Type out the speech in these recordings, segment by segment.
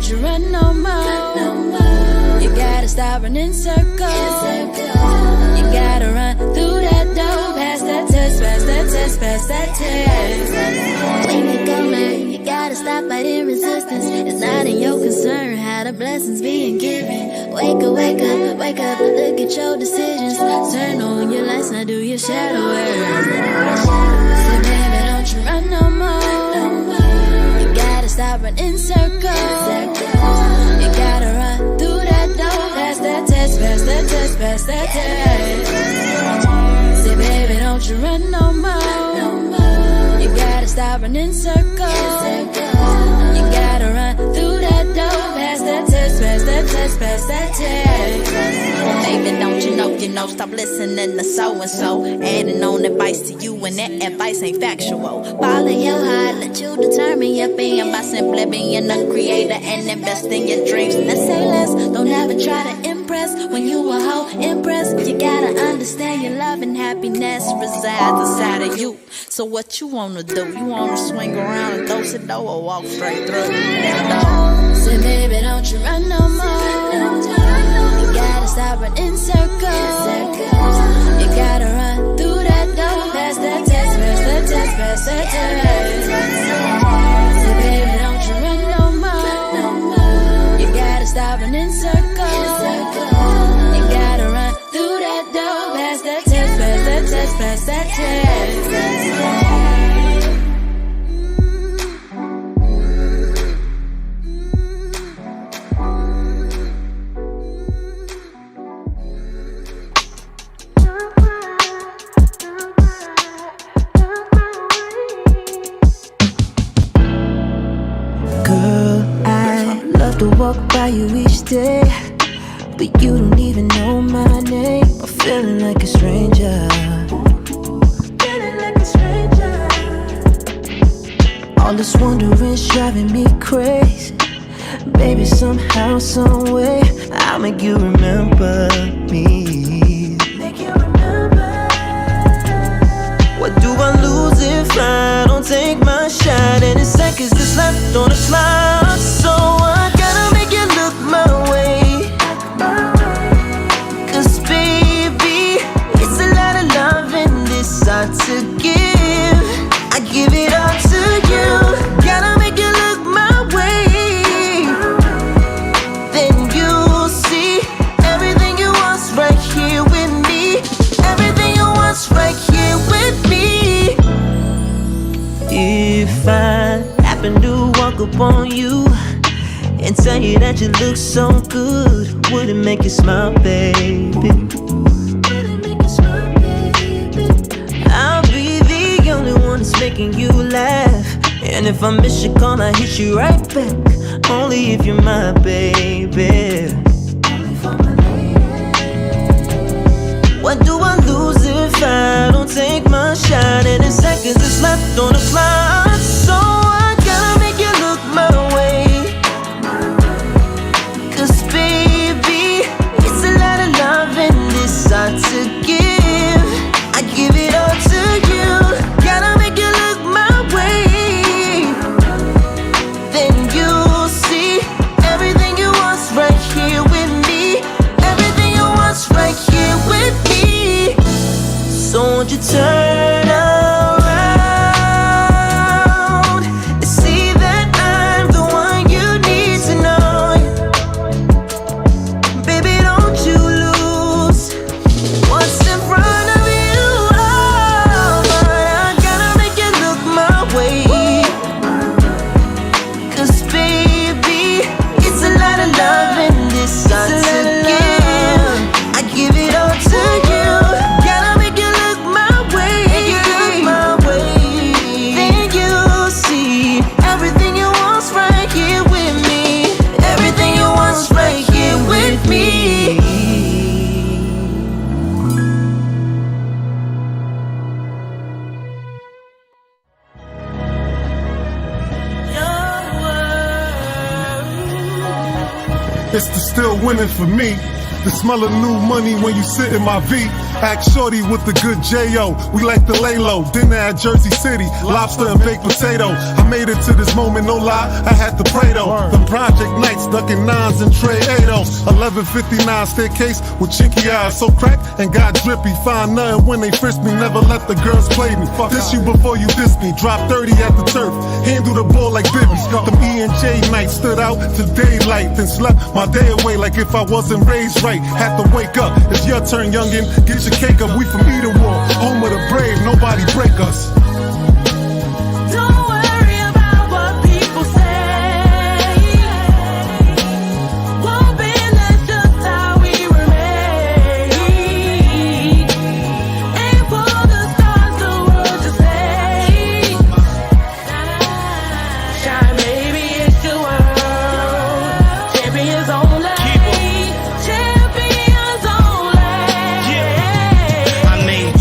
don't you run no more. You gotta stop running circles. You gotta run through that door. Pass that test, pass that test, pass that test. When you go, man, you gotta stop fighting resistance. It's not in your concern how the blessings being given. Wake up, wake up, wake up. Look at your decisions. Turn on your lights, now do your shadow work. So baby, don't you run no more. You gotta stop running circles. You gotta run through that door. Pass that test, pass that test, pass that test. Say baby, don't you run no more. You gotta stop running circles. You gotta run through that door. Pass that test, pass that test, pass that test. Baby, don't you know, stop listening to so-and-so. Adding on advice to you and that advice ain't factual. Follow your heart, let you determine your being by simply being a creator and invest in your dreams. Let's say less, don't ever try to impress. When you a hoe, impress. You gotta understand your love and happiness resides inside of you. So what you wanna do? You wanna swing around and dose it though, or walk straight through that door? Say baby, don't you run no more. You gotta stop running circles. You gotta run through that door. Pass that test, pass that test, pass that test. Say baby, don't you run no more. You gotta stop running circles. You gotta run through that door. Pass that test, pass that test, pass that test. To walk by you each day, but you don't even know my name. I'm feeling like a stranger. All this wondering's driving me crazy. Baby, somehow, someway, I'll make you remember me. What do I lose if I don't take my shot? And it's seconds that's left on the clock, so I gotta make it look my way. Cause baby, it's a lot of love in this I to give. I give it all to you. Gotta make it look my way. Then you'll see everything you want's right here with me. Everything you want's right here with me. If I happen to walk up on you and tell you that you look so good, would it make you smile, baby? I'll be the only one that's making you laugh. And if I miss your call, I hit you right back. Only if you're my baby. What do I lose if I don't take my shot? And in seconds that's left on the clock, so I gotta make it look my way. Cause baby, it's a lot of love in this I to give. I give it all to you. Gotta make it look my way. Then you'll see everything you want's right here with me. Everything you want's right here with me. So won't you turn around and see that I'm the one you need to know. Baby, don't you lose what's in front of you. Oh, but I gotta make it look my way. Cause baby, it's a lot of love in this I to give. I give it all to you. Gotta make it look my way. Then you'll see everything you want's right here with me. Everything you want's right here with me. It's the still winning for me. The smell of new money when you sit in my V. Act shorty with the good J.O. We like to lay low. Dinner at Jersey City, lobster and baked potato. I made it to this moment, no lie, I had to pray though. Them project nights, ducking nines and tray 8-0. 1159 staircase with chinky eyes, so cracked and got drippy. Find nothing when they frisk me, never let the girls play me. Diss you before you diss me, drop 30 at the turf, handle the ball like Bibby. Them E&J nights stood out to daylight, then slept my day away like if I wasn't raised right. Had to wake up, it's your turn youngin', get your cake up. We from Eden War, home of the brave, nobody break us. Don't worry about what people say. Won't be, that's just how we remain. Aim for the stars, the world to say. Shine, baby, it's your world. Champions only.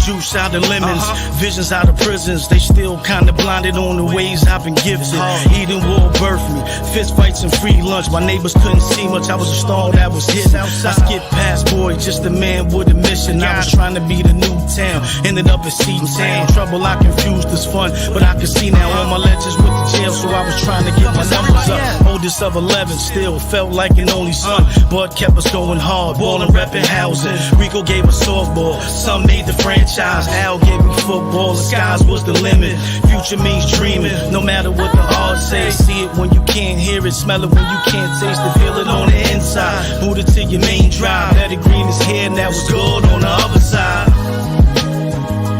Juice out of lemons, visions out of prisons. They still kinda blinded on the ways I've been gifted. Eden War birthed me, fist fights and free lunch. My neighbors couldn't see much, I was a star that was hidden. I skipped past boy, just a man with a mission. I was trying to be the new town, ended up at Seton Town. Trouble I confused as fun, but I could see now all my legends with the jail, so I was trying to get my numbers up. Oldest of 11, still felt like an only son, but kept us going hard, ballin', reppin' housing. Rico gave us softball, some made the franchise. Al gave me football, the skies was the limit. Future means dreaming, no matter what the odds say. See it when you can't hear it, smell it when you can't taste it, feel it on the inside. Boot it to your main drive, better green is here, now it's good on the other side.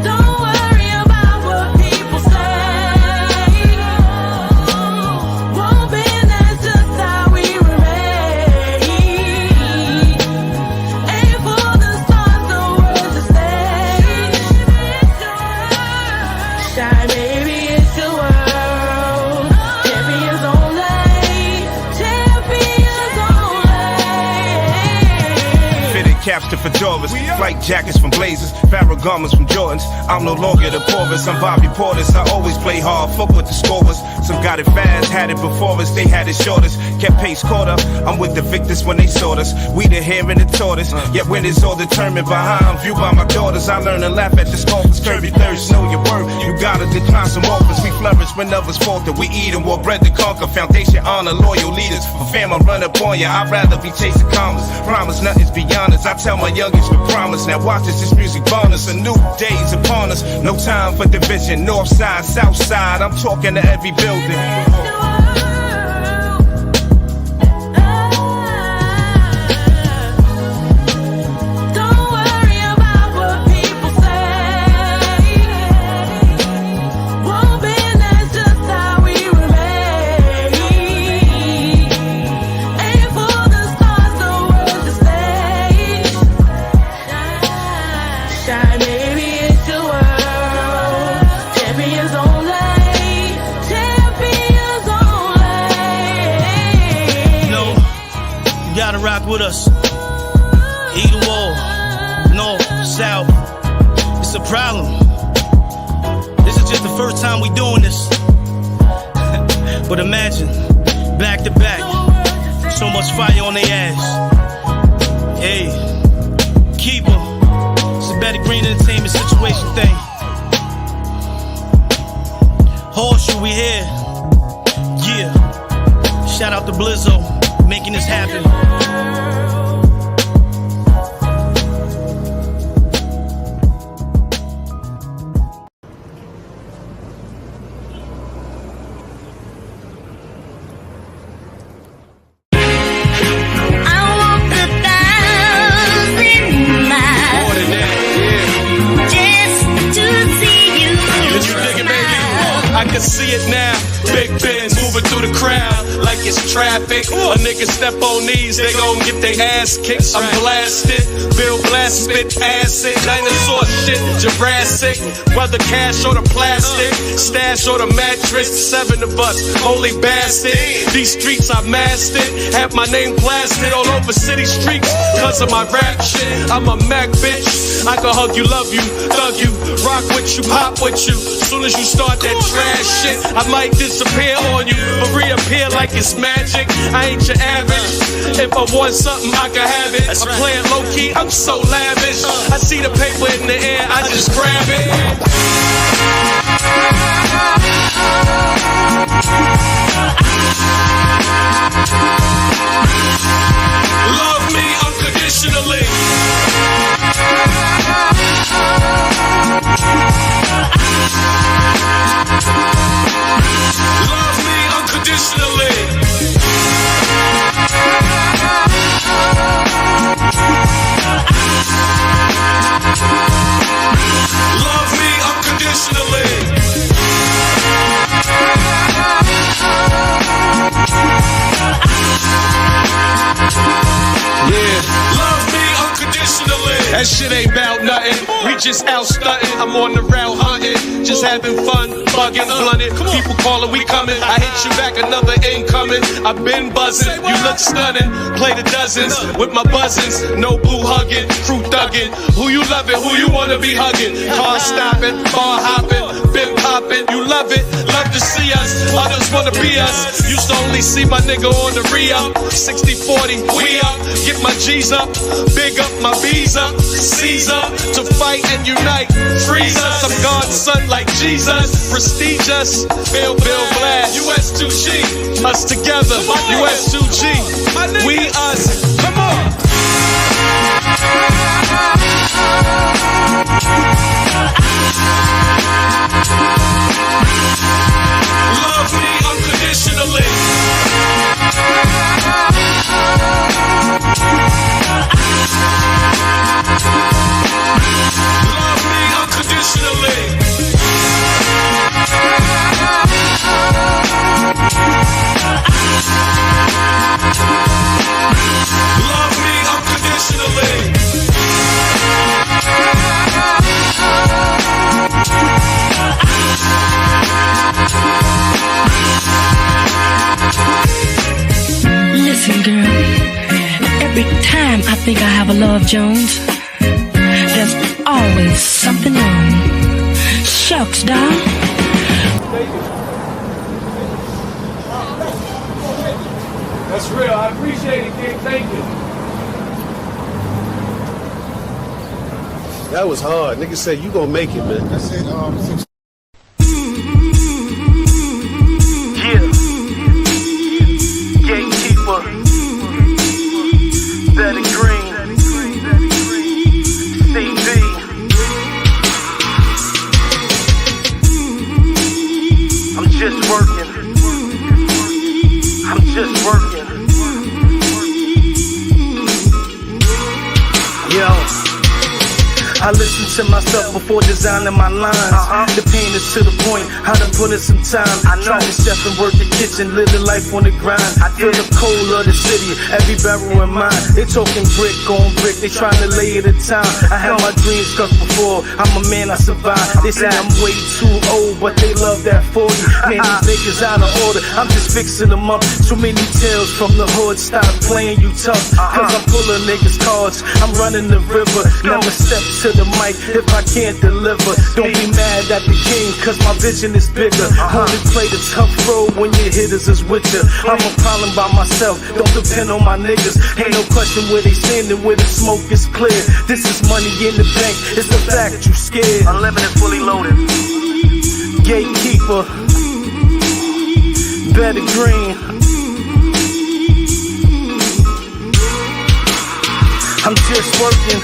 Don't worry about what people say. Won't be, that's just how we remain. Aim for the stars, the world to stay. Shine, baby, it's your world. Champions only. Champions only. Fitted caps to fedoras, flight jackets from Blazers, Farrah garments from Jordans. I'm no longer the poorest, I'm Bobby Portis. I always play hard, fuck with the scorers. Some got it fast, had it before us, they had it shortest. Kept pace caught up, I'm with the victors when they sought us. We the hare and the tortoise, yet when it's all determined by how I'm viewed by my daughters. I learn to laugh at the scoffers, curvy thirst, know your worth. You gotta decline some offers, we flourish when others falter. We eat and war bread to conquer, foundation, honor, loyal leaders. For fam, I run up on ya, I'd rather be chasing commas. Promise nothing's beyond us, I tell my youngest we promise. Now watch this music bonus, a new day's upon us. No time for division, north side, south side, I'm talking to every building. Don't worry about what people say. Won't be, that's just how we remain. Aim for the stars, the world to stay. Shine, baby, it's your world. Champions only. Champions only. No, you gotta rock with us. Eden Wall, north, south. It's a problem. This is just the first time we doing this. But imagine, back to back, so much fire on their ass. Hey, keeper, it's a better green entertainment situation thing. Horseshoe, we here. Yeah. Shout out to Blizzo, making this happen. I can see it now. Big Benz moving through the crowd like it's traffic. A nigga step on these, they gon' get their ass kicked. I'm blasted, Bill Blast, spit acid, dinosaur shit, Jurassic. Whether cash or the plastic, stash or the mattress, 7 of us, holy bastard. These streets I mastered, have my name plastered all over city streets. Cause of my rap shit, I'm a Mac bitch. I can hug you, love you, thug you, rock with you, pop with you. Soon as you start that trash shit, I might disappear on you, but reappear like it's it's magic. I ain't your average. If I want something, I can have it. I'm playing low key, I'm so lavish. I see the paper in the air, I just grab it. Love me unconditionally. Love me unconditionally. Love me unconditionally. Yeah, love me unconditionally. That shit ain't about nothing. We just out stunting. I'm on the route hunting, just having fun, bugging, blunted. People calling, we coming. I hit you back, another incoming. I've been buzzing, you look stunning. Play the dozens with my buzzins. No blue hugging, crew thugging. Who you loving? Who you wanna be hugging? Car stopping, bar hopping, been popping. You love it, love to see us. Others wanna be us. Used to only see my nigga on the re-up. 60-40, we up. Get my G's up, big up my B's up. C's up to fight and unite. Freeze us, I'm God's son like Jesus. Prestigious, Bill Black. US2G, us together. US2G, we us. Come on. Love me unconditionally. Love me unconditionally. Love me unconditionally. Listen, girl, every time I think I have a Love Jones, there's always something wrong. Shucks, dog. That's real. I appreciate it, King. Thank you. That was hard. Nigga said you gonna make it, man. That's it. Yeah. Gatekeeper. Better Green. CD. I'm just working. I'm just working. Yo. I listen to myself before designing my lines. The pain is to the point, how to put in some time. Try to chef and work the kitchen, live the life on the grind. I feel the cold of the city, every barrel in mine. They talking brick on brick, they trying to lay it in time. I had my dreams cut before, I'm a man, I survived. They say I'm way too old, but they love that 40. Man, these niggas out of order, I'm just fixing them up. Too many tales from the hood, stop playing you tough. Cause I'm full of niggas' cards, I'm running the river. Never step to the mic if I can't deliver. Don't be mad at the king, cause my vision is bigger. Only play the tough road when your hitters is with you. I'm a problem by myself, don't depend on my niggas. Ain't no question where they standing, where the smoke is clear. This is money in the bank, it's the fact you scared. Unlimited, fully loaded. Gatekeeper, Better Green. I'm just working.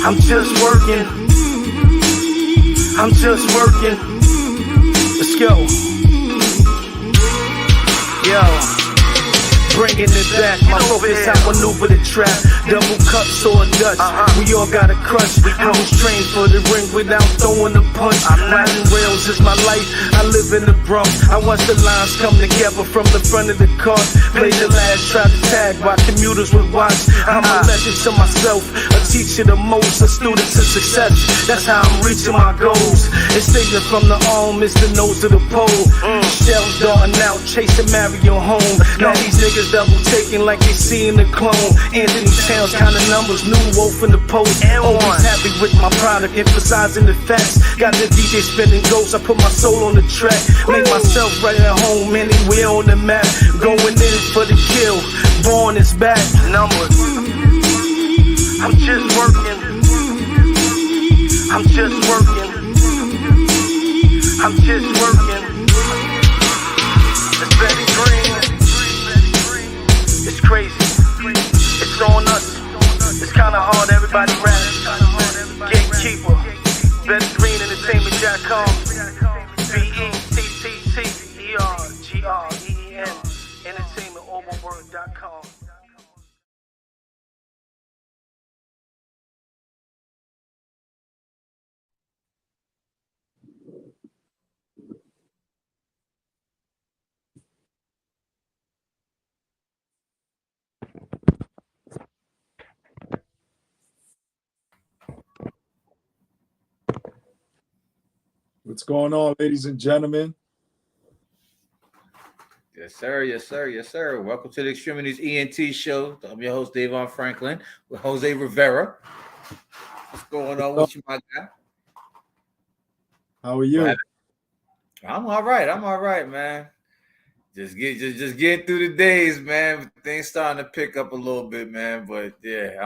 I'm just working. I'm just working. Let's go. Yo. Bringing it back, my focus, I maneuver the trap. Double cups or a Dutch, we all got a crush. I was trained for the ring without throwing a punch. Riding rails is my life, I live in the Bronx. I watch the lines come together from the front of the car. Played the last track tag while commuters would watch. I'm a legend to myself, a teacher to most, a student to success. That's how I'm reaching my goals. It's taken from the arm, it's the nose to the pole. Shells darting out, chasing Mario home. Now these niggas double taking like they seeing the clone. Anthony Towns counting numbers, new wolf in the post. Always happy with my product, emphasizing the facts. Got the DJ spinning ghosts, I put my soul on the track. Make myself right at home, anywhere on the map. Going in for the kill, born is back. Numbers. I'm just working. I'm just working. I'm just working. It's very green. It's crazy. It's on us. It's kinda hard, everybody raps. Gatekeeper. Betty Green Entertainment.com. BETTTERGREEN Entertainment.com. What's going on, ladies and gentlemen? Yes, sir. Yes, sir. Yes, sir. Welcome to the X-Tremitiez ENT show. I'm your host, DAVON Franklin, with Jose Rivera. What's going on with you, my guy? How are you? I'm all right. I'm all right, man. Just getting through the days, man. Things starting to pick up a little bit, man. But yeah,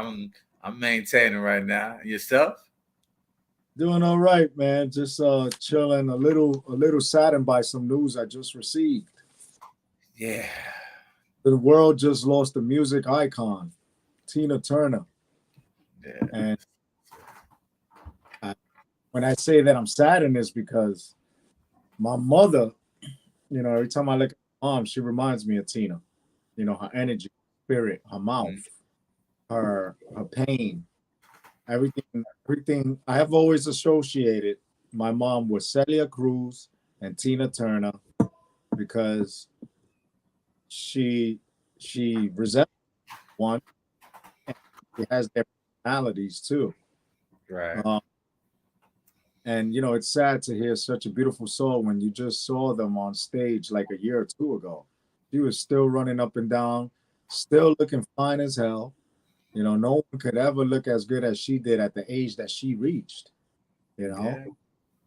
I'm maintaining right now. Yourself? Doing all right, man. Just chilling, a little saddened by some news I just received. Yeah. The world just lost a music icon, Tina Turner. Yeah. And when I say that I'm saddened, is because my mother, you know, every time I look at my mom, she reminds me of Tina. You know, her energy, spirit, her mouth, her pain, everything. I have always associated my mom with Celia Cruz and Tina Turner because she resembles one, and she has their personalities too. Right. And you know, it's sad to hear such a beautiful soul when you just saw them on stage like a year or two ago. She was still running up and down, still looking fine as hell. You know, no one could ever look as good as she did at the age that she reached. You know, Yeah.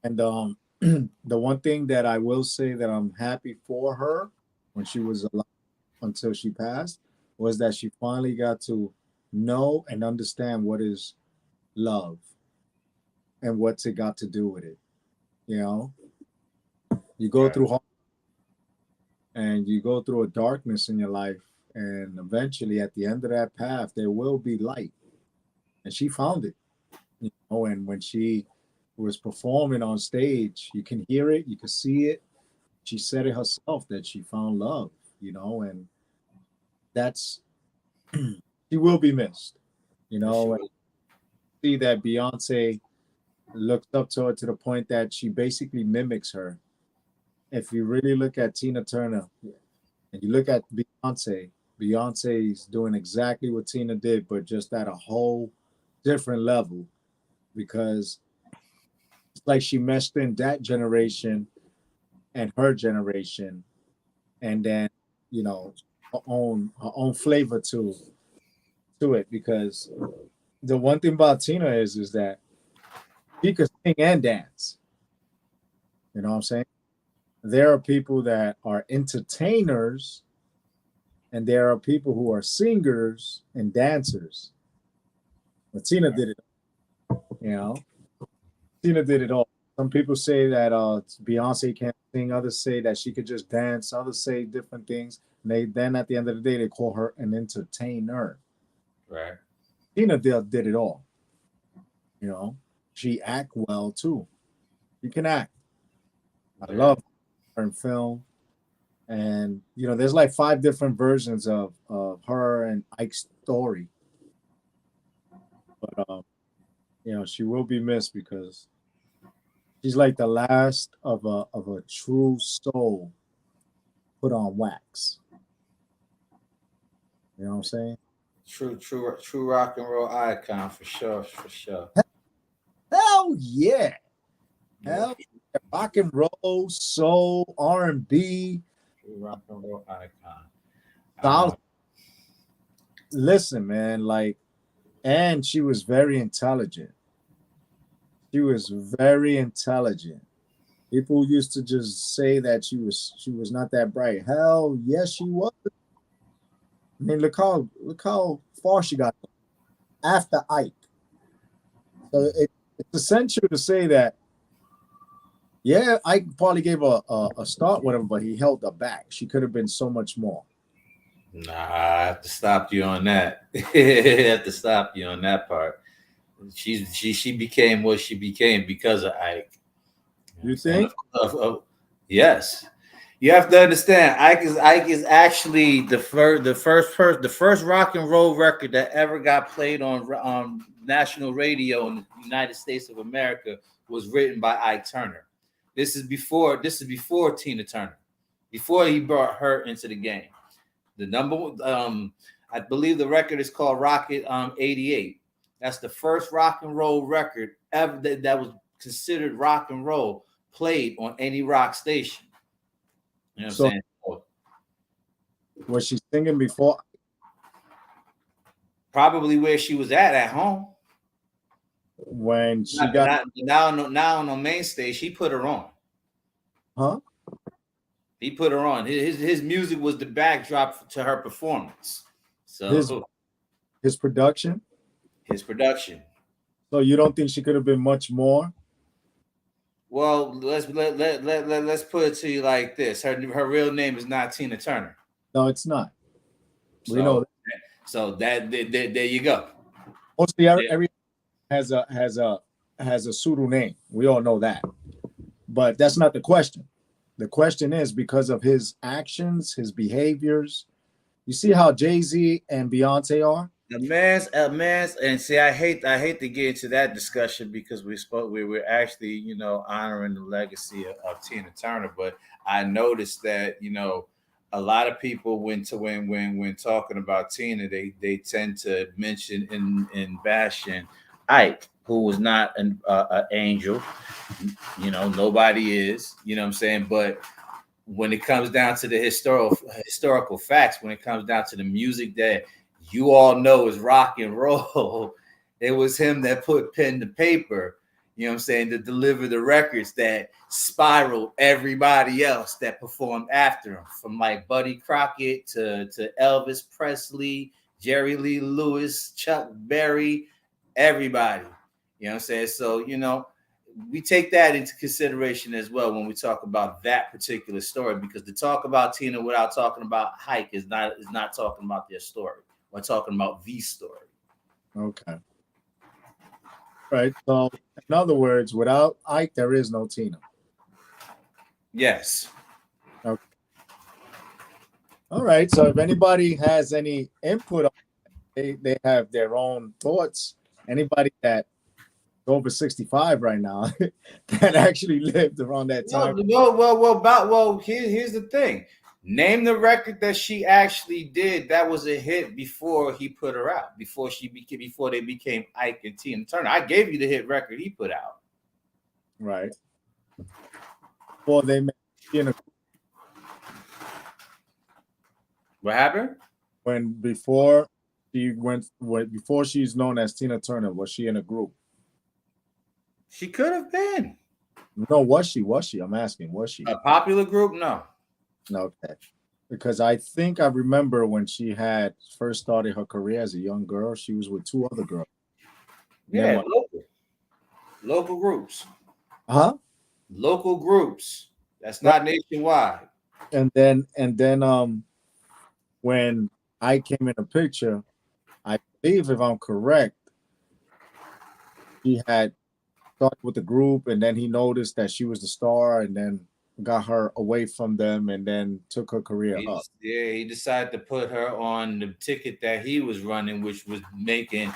and the one thing that I will say that I'm happy for her when she was alive until she passed was that she finally got to know and understand what is love and what's it got to do with it. You know, you go through hard and you go through a darkness in your life, and eventually at the end of that path there will be light, and she found it. You know, and when she was performing on stage, you can hear it, you can see it. She said it herself that she found love, you know, and that's she will be missed, you know. And see that Beyonce looks up to her to the point that she basically mimics her. If you really look at Tina Turner and you look at Beyonce's doing exactly what Tina did, but just at a whole different level, because it's like she meshed in that generation and her generation, and then, you know, her own flavor to it. Because the one thing about Tina is that she could sing and dance. You know what I'm saying? There are people that are entertainers, and there are people who are singers and dancers. But Tina did it, you know. Tina did it all. Some people say that Beyonce can't sing. Others say that she could just dance. Others say different things. And then at the end of the day, they call her an entertainer. Right. Tina did it all. You know, she act well too. She can act. I love her in film. And, you know, there's like 5 different versions of her and Ike's story. But, you know, she will be missed because she's like the last of a true soul put on wax. You know what I'm saying? True rock and roll icon for sure, for sure. Hell yeah. Hell yeah. Rock and roll, soul, R&B. True rock and roll icon. Listen, man, like, and she was very intelligent. She was very intelligent. People used to just say that she was not that bright. Hell yes, she was. I mean, look how far she got after Ike. So it's essential to say that, yeah, Ike probably gave a start with him, but he held her back. She could have been so much more. Nah, I have to stop you on that. I have to stop you on that part. She became what she became because of Ike. You think? Yes. You have to understand, Ike is actually the first rock and roll record that ever got played on national radio in the United States of America was written by Ike Turner. This is before Tina Turner, before he brought her into the game. The I believe the record is called Rocket 88. That's the first rock and roll record ever that was considered rock and roll played on any rock station. You know what I'm saying? Was she singing before? Probably where she was at home. When she got now on the main stage, he put her on. Huh? He put her on. His music was the backdrop to her performance. So his production. So you don't think she could have been much more? Well, let's put it to you like this: her real name is not Tina Turner. No, it's not. We know that. So that there you go. Mostly every has a pseudo name. We all know that, but that's not the question. The question is because of his actions, his behaviors. You see how Jay-Z and Beyonce are? A man's, and see, I hate to get into that discussion because we were actually, honoring the legacy of Tina Turner, but I noticed that, a lot of people when talking about Tina, they tend to mention in bashing Ike, who was not an angel. Nobody is, you know what I'm saying? But when it comes down to the historical facts, when it comes down to the music that you all know is rock and roll, it was him that put pen to paper, you know what I'm saying, to deliver the records that spiraled everybody else that performed after him, from like Buddy Crockett to Elvis Presley, Jerry Lee Lewis, Chuck Berry, everybody. You know what I'm saying? So, we take that into consideration as well when we talk about that particular story, because to talk about Tina without talking about Ike is not talking about their story. We're talking about the story. Okay. Right. So, in other words, without Ike, there is no Tina. Yes. Okay. All right. So, if anybody has any input on it, they have their own thoughts. Anybody that over 65 right now that actually lived around that time. Well, here's the thing. Name the record that she actually did that was a hit before he put her out, before they became Ike and Tina Turner. I gave you the hit record he put out. Right. Well, they made in a. What happened? Before she's known as Tina Turner, was she in a group? She could have been. No, was she? I'm asking, was she? A popular group? No. Okay. Because I think I remember when she had first started her career as a young girl, she was with two other girls. Yeah, local groups. Huh? Local groups. That's not nationwide. And then when I came in the picture, I believe, if I'm correct, he had started with the group, and then he noticed that she was the star, and then got her away from them, and then took her career up. Yeah, he decided to put her on the ticket that he was running, which was making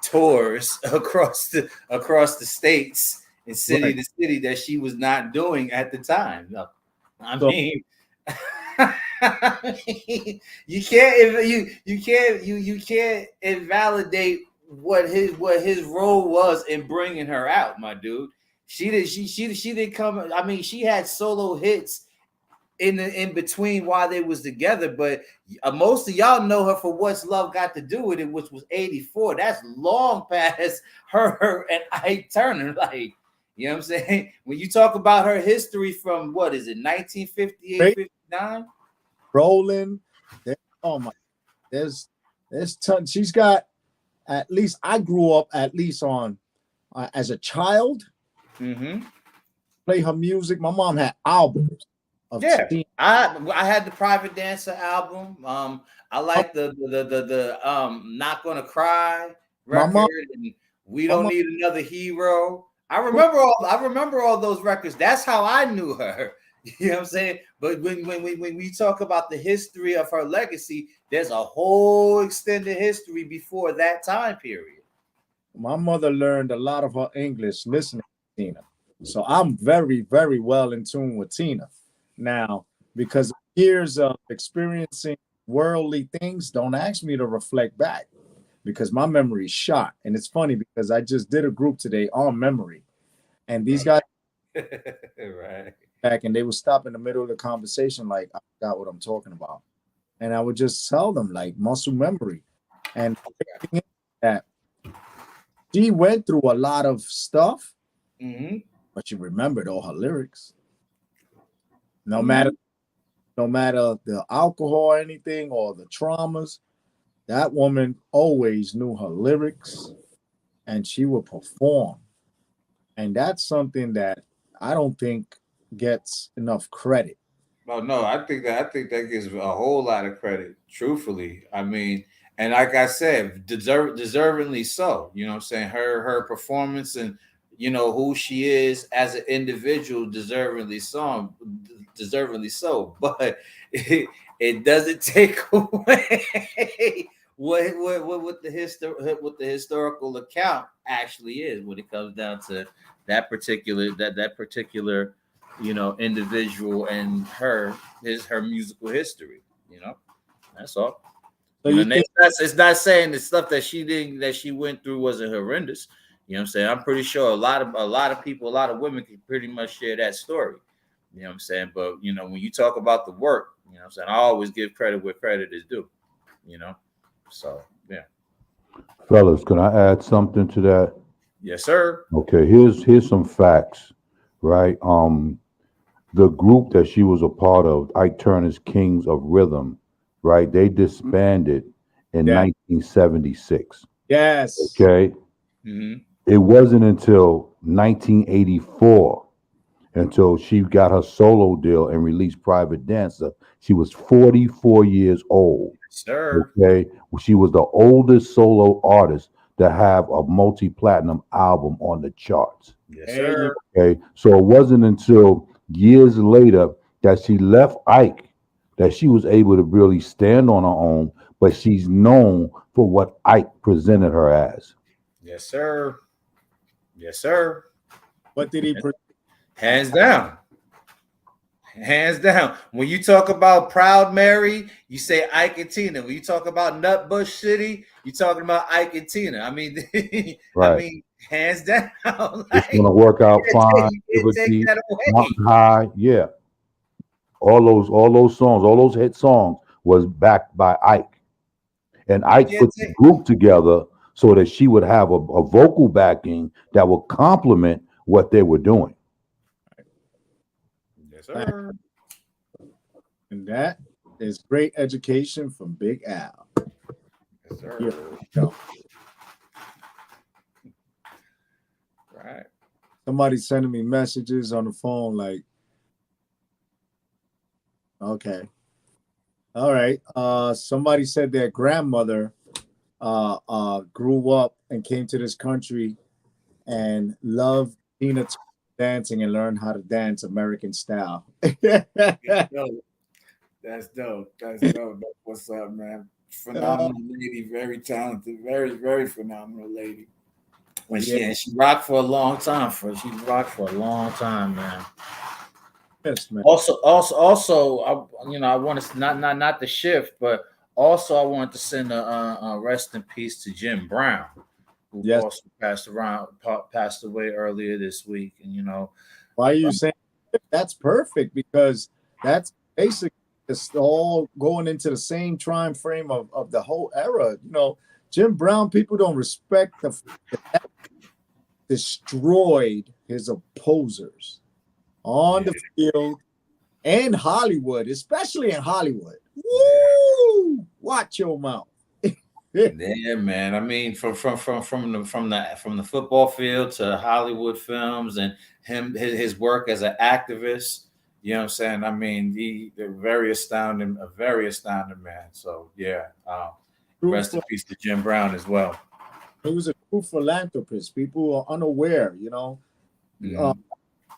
tours across the states and city to city that she was not doing at the time. No, I mean, You can't invalidate what his role was in bringing her out, my dude. She didn't come. I mean, she had solo hits in between while they was together, but most of y'all know her for What's Love Got to Do with It, which was 84. That's long past her and Ike Turner. Like, you know what I'm saying? When you talk about her history from, what is it, 1958, 59? Rolling. Oh my, there's tons. She's got, at least I grew up at least on as a child. Play her music. My mom had albums. I had the Private Dancer album. I like the Not Gonna Cry record, and We Don't Need Another Hero. I remember all those records. That's how I knew her. You know what I'm saying? But when we talk about the history of her legacy, there's a whole extended history before that time period. My mother learned a lot of her English listening to Tina. So I'm very, very well in tune with Tina. Now, because years of experiencing worldly things, don't ask me to reflect back because my memory is shot. And it's funny because I just did a group today on memory, and these guys back and they would stop in the middle of the conversation like, I forgot what I'm talking about. And I would just tell them like muscle memory. And that she went through a lot of stuff, but she remembered all her lyrics. No matter the alcohol or anything or the traumas, that woman always knew her lyrics and she would perform. And that's something that I don't think gets enough credit. Oh no, I think that gives a whole lot of credit, truthfully. I mean, and like I said, deservingly so. You know what I'm saying? Her performance and who she is as an individual, deservingly so. But it doesn't take away what the historical account actually is when it comes down to that particular individual and her musical history. That's all. So it's not saying the stuff that she went through wasn't horrendous. You know what I'm saying? I'm pretty sure a lot of people, a lot of women can pretty much share that story. You know what I'm saying? But when you talk about the work, you know what I'm saying, I always give credit where credit is due. So yeah. Fellas, can I add something to that? Yes, sir. Okay, here's some facts, right? The group that she was a part of, Ike Turner's Kings of Rhythm, right? They disbanded in 1976. Yes. Okay. It wasn't until 1984 until she got her solo deal and released Private Dancer. She was 44 years old. Sir. Okay. She was the oldest solo artist to have a multi-platinum album on the charts. Yes, sir. Okay. So it wasn't until years later that she left Ike that she was able to really stand on her own, but she's known for what Ike presented her as. Yes, sir. Yes, sir. What did he present? Hands down. Hands down. When you talk about Proud Mary, you say Ike and Tina. When you talk about Nutbush City, you're talking about Ike and Tina. I mean, right. I mean, hands down. It's gonna work out fine. Mountain High, yeah. All those songs, all those hit songs was backed by Ike, and Ike put the group together so that she would have a vocal backing that would complement what they were doing. Yes, sir. And that is great education from Big Al. Yes, sir. Yeah. Right. Somebody sending me messages on the phone like, okay. All right. Somebody said their grandmother grew up and came to this country and loved Tina Turner dancing and learned how to dance American style. That's dope. That's dope. What's up, man? Phenomenal lady, very talented, very, very phenomenal lady. When she rocked for a long time. She rocked for a long time, man. Yes, man. Also, I want to not the shift, but also I wanted to send a rest in peace to Jim Brown, who Yes. also passed away earlier this week. And Why are you saying that's perfect? Because that's basically it's all going into the same time frame of the whole era. Jim Brown, people don't respect the destroyed his opposers on the field and Hollywood, especially in Hollywood. Woo! Watch your mouth. Yeah, man. I mean, from the football field to Hollywood films and his work as an activist. You know what I'm saying? I mean, they're very astounding, a very astounding man. So yeah, rest in peace to Jim Brown as well. He was a true philanthropist. People are unaware, Mm-hmm. A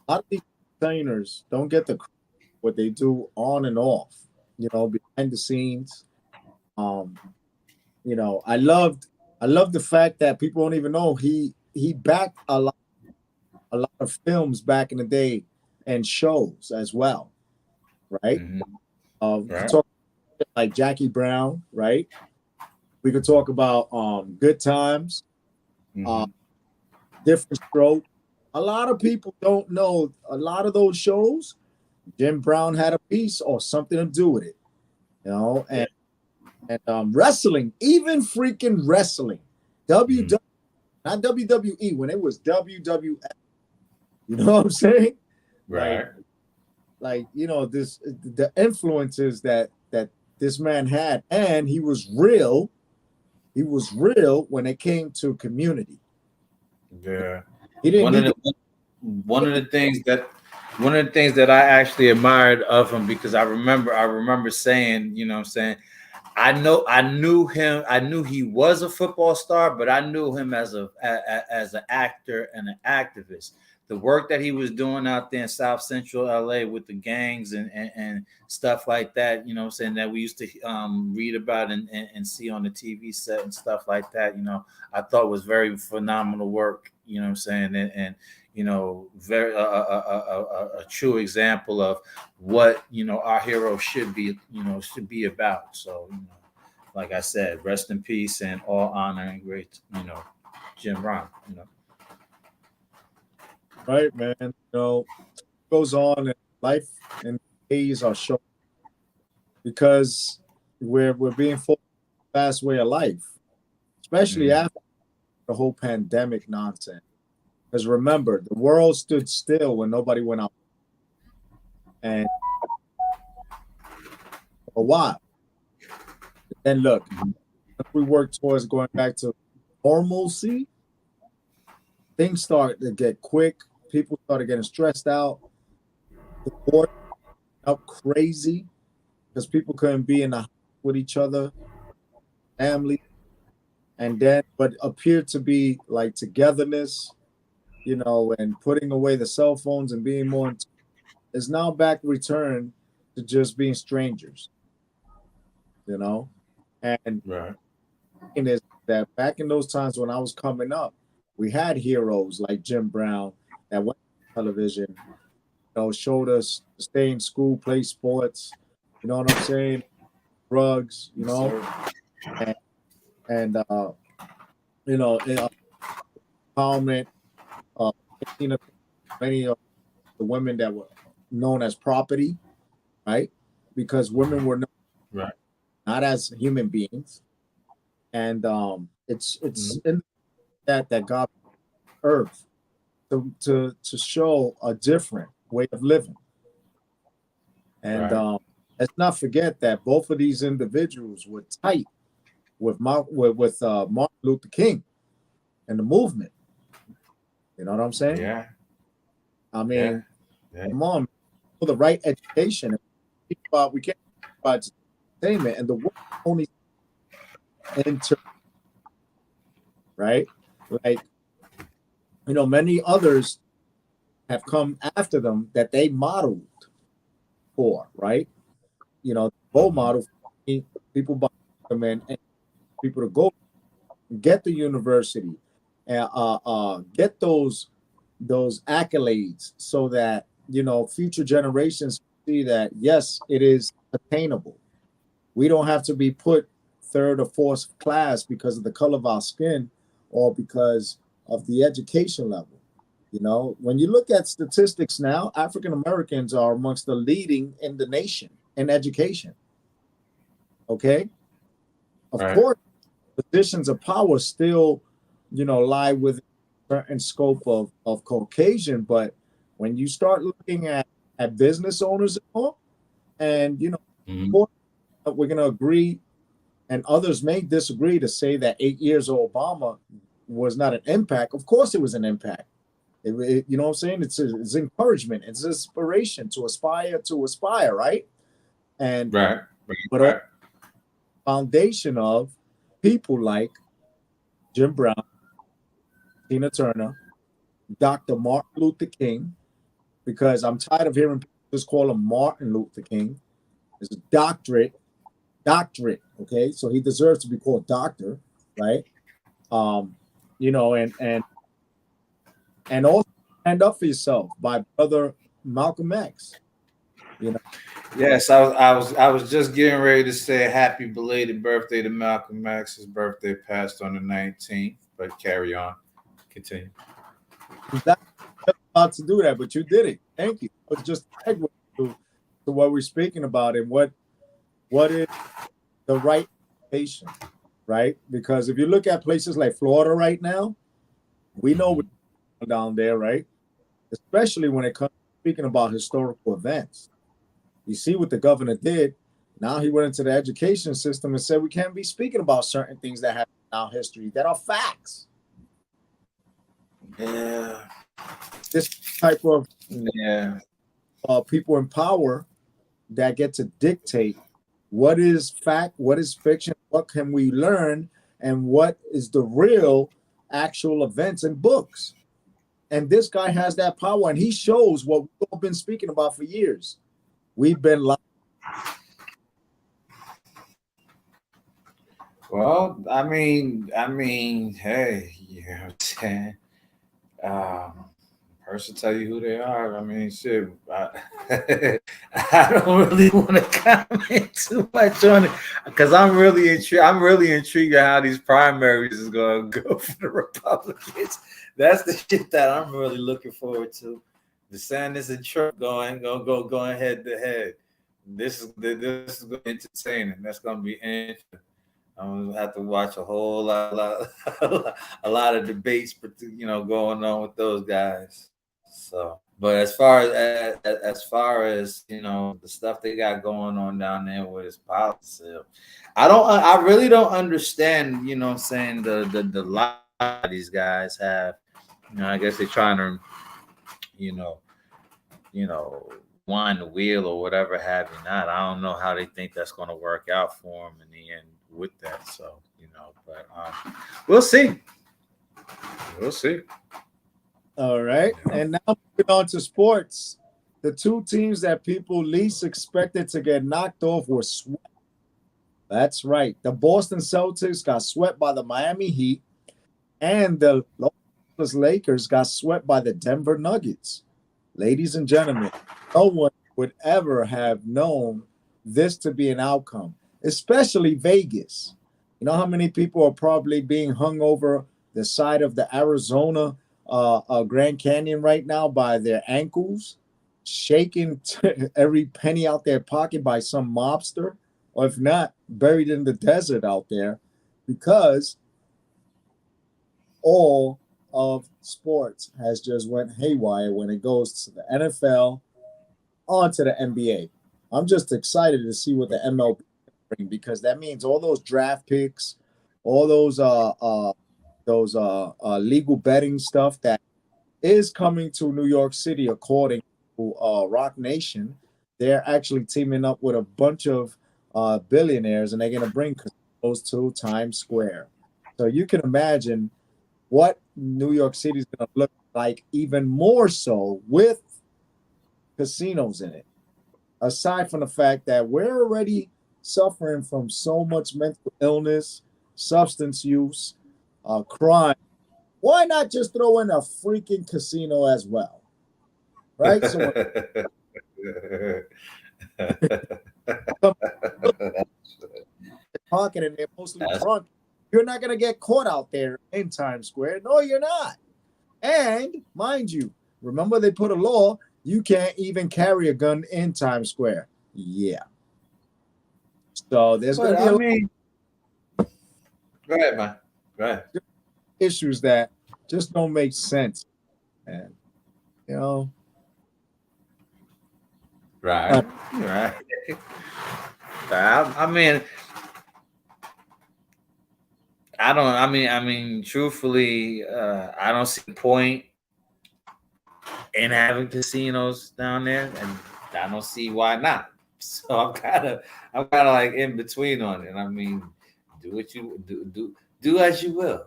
lot of these entertainers don't get the credit what they do on and off, behind the scenes. I love the fact that people don't even know he backed a lot of films back in the day and shows as well, right? Mm-hmm. We could talk like Jackie Brown, right? We could talk about Good Times, Different Stroke. A lot of people don't know a lot of those shows. Jim Brown had a piece or something to do with it, and wrestling, even freaking wrestling, not WWE, when it was WWF. You know what I'm saying? Right. The influences that this man had, and he was real. He was real when it came to community. Yeah. He didn't one of the things that I actually admired of him, because I remember saying, I knew him. I knew he was a football star, but I knew him as an actor and an activist. The work that he was doing out there in South Central LA with the gangs and stuff like that, saying that we used to read about and see on the TV set and stuff like that, I thought was very phenomenal work, saying, and very a true example of what our hero should be about. So like I said, rest in peace and all honor and great Jim Brown. Right, man. Goes on, and life and days are short because we're being forced to a fast way of life, especially after the whole pandemic nonsense. Because remember, the world stood still when nobody went out, and for a while. And look, if we work towards going back to normalcy, things start to get quick. People started getting stressed out. The war up crazy because people couldn't be in the house with each other, family, and then but appeared to be like togetherness, and putting away the cell phones and being more is now back return to just being strangers, and right. Is that back in those times when I was coming up, we had heroes like Jim Brown that went on television, showed us to stay in school, play sports, you know what I'm saying? Drugs, and empowerment. Many of the women that were known as property, right? Because women were not as human beings, and it's in that God earth to show a different way of living. And let's not forget that both of these individuals were tight with Martin Luther King and the movement. You know what I'm saying? Yeah. I mean, come on, for the right education. We can't talk about entertainment, and the world only enter, right? Like, many others have come after them that they modeled for, right? Role model for people buy them and people to go get the university and get those accolades so that future generations see that, yes, it is attainable. We don't have to be put third or fourth class because of the color of our skin or because of the education level. When you look at statistics now, African Americans are amongst the leading in the nation in education. Okay. Of course, positions of power still, lie within a certain scope of Caucasian. But when you start looking at business owners and, we're going to agree, and others may disagree to say that 8 years of Obama was not an impact. Of course, it was an impact. You know what I'm saying? It's encouragement. It's inspiration to aspire, right? And but foundation of people like Jim Brown, Tina Turner, Dr. Martin Luther King, because I'm tired of hearing people just call him Martin Luther King. It's a doctorate, okay? So he deserves to be called doctor, right? And also stand up for yourself by brother Malcolm X. Yes, I was just getting ready to say happy belated birthday to Malcolm X. His birthday passed on the 19th, but carry on. Continue. That's about to do that, but you did it. Thank you. It was just to what we're speaking about and what is the right patient, right? Because if you look at places like Florida right now, we know what's down there, right? Especially when it comes to speaking about historical events. You see what the governor did. Now he went into the education system and said we can't be speaking about certain things that happen in our history that are facts. Yeah. This type of people in power that get to dictate what is fact, what is fiction, what can we learn, and what is the real actual events and books. And this guy has that power, and he shows what we've all been speaking about for years. We've been lying. Well, I mean, hey, person tell you who they are. I mean, shit. I don't really want to comment too much on it because I'm really intrigued. I'm really intrigued at how these primaries is going to go for the Republicans. That's the shit that I'm really looking forward to. DeSantis and Trump going head to head. This is entertaining. That's going to be interesting. I'm gonna have to watch a whole lot of debates, going on with those guys. So, but as far as the stuff they got going on down there with his policy, I really don't understand. Saying the lot of these guys have. I guess they're trying to, wind the wheel or whatever have you not. I don't know how they think that's going to work out for them in the end with that. So, but we'll see. We'll see. All right. And now moving on to sports. The two teams that people least expected to get knocked off were swept. That's right. The Boston Celtics got swept by the Miami Heat, and the Los Angeles Lakers got swept by the Denver Nuggets. Ladies and gentlemen, no one would ever have known this to be an outcome, especially Vegas. You know how many people are probably being hung over the side of the Arizona Grand Canyon right now by their ankles, shaking every penny out their pocket by some mobster, or if not, buried in the desert out there, because all of sports has just went haywire when it goes to the NFL on to the NBA. I'm just excited to see what the MLB bring, because that means all those draft picks, all those legal betting stuff that is coming to New York City, according to Rock Nation. They're actually teaming up with a bunch of billionaires, and they're going to bring casinos to Times Square. So you can imagine what New York City is going to look like, even more so with casinos in it. Aside from the fact that we're already suffering from so much mental illness, substance use, crime, why not just throw in a freaking casino as well? right? So talking and they're mostly drunk, you're not gonna get caught out there in Times Square. No, you're not. And mind you, remember they put a law, you can't even carry a gun in Times Square. Yeah. So there's gonna be go ahead, man. Go ahead. Issues that just don't make sense. And you know. Right. Right. I mean, truthfully, I don't see the point in having casinos down there, and I don't see why not. So I'm kind of like in between on it. I mean, do what you do as you will.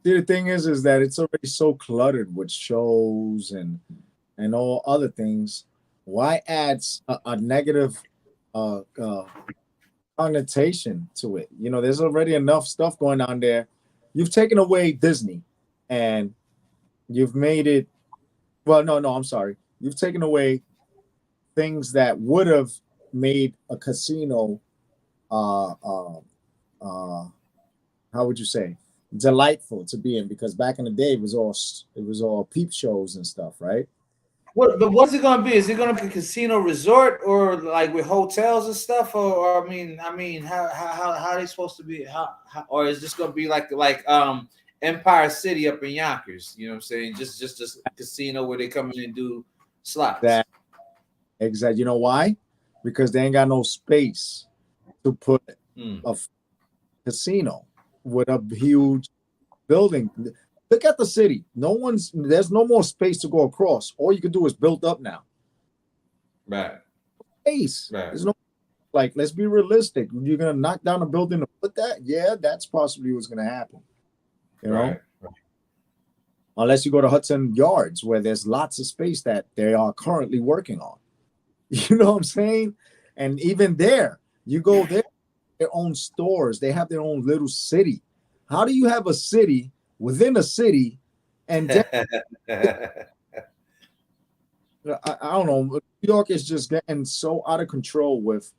See, the thing is that it's already so cluttered with shows and all other things. Why add a negative connotation to it? You know, there's already enough stuff going on there. You've taken away Disney, and you've made it. Well, no, I'm sorry. You've taken away things that would have made a casino. How would you say? Delightful to be in, because back in the day it was all peep shows and stuff, right? But what's it gonna be? Is it gonna be a casino resort or like with hotels and stuff? Or I mean, how are they supposed to be? How or is this gonna be like Empire City up in Yonkers? You know what I'm saying? Just a casino where they come in and do slots. That exactly. You know why? Because they ain't got no space to put a casino with a huge building. Look at the city. There's no more space to go across. All you can do is build up now. Right. Space. Right. There's no, like, let's be realistic. You're gonna knock down a building to put that? Yeah, that's possibly what's gonna happen. You know? Right. Unless you go to Hudson Yards, where there's lots of space that they are currently working on. You know what I'm saying? And even there, you go there, their own stores, they have their own little city. How do you have a city within a city? And I don't know. New York is just getting so out of control with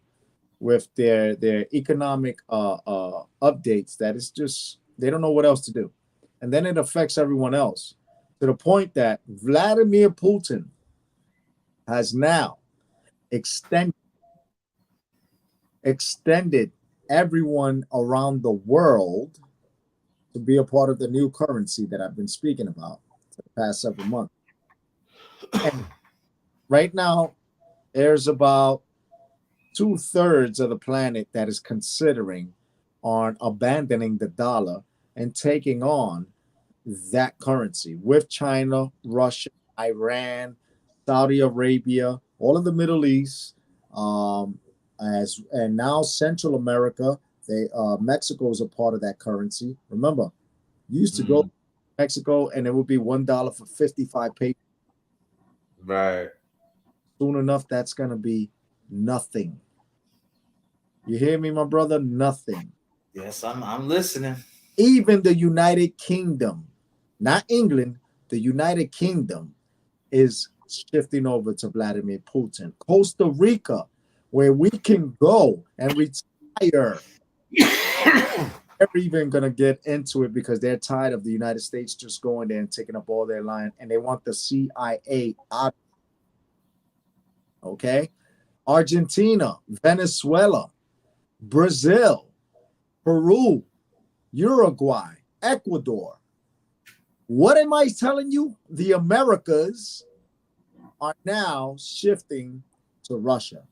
their economic updates that it's just they don't know what else to do. And then it affects everyone else to the point that Vladimir Putin has now extended everyone around the world to be a part of the new currency that I've been speaking about for the past several months. And right now, there's about 2/3 of the planet that is considering on abandoning the dollar and taking on that currency with China, Russia, Iran, Saudi Arabia, all of the Middle East, and now Central America. Mexico is a part of that currency. Remember, you used to go to Mexico and it would be $1 for 55 pesos. Right. Soon enough, that's gonna be nothing. You hear me, my brother? Nothing. Yes, I'm listening. Even the United Kingdom, not England, the United Kingdom is shifting over to Vladimir Putin. Costa Rica, where we can go and retire. They're even going to get into it because they're tired of the United States just going there and taking up all their land, and they want the CIA out. Okay? Argentina, Venezuela, Brazil, Peru, Uruguay, Ecuador. What am I telling you? The Americas are now shifting to Russia.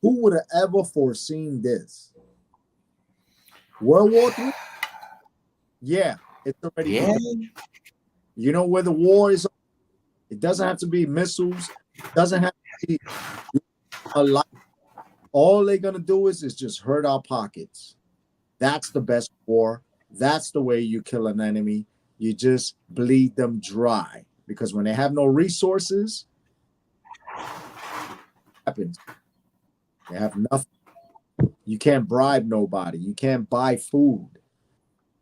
Who would have ever foreseen this? World War III? Yeah, it's already. Yeah. You know where the war is? It doesn't have to be missiles. It doesn't have to be a lot. All they're gonna do is just hurt our pockets. That's the best war. That's the way you kill an enemy. You just bleed them dry, because when they have no resources, happens. They have nothing. You can't bribe nobody. You can't buy food.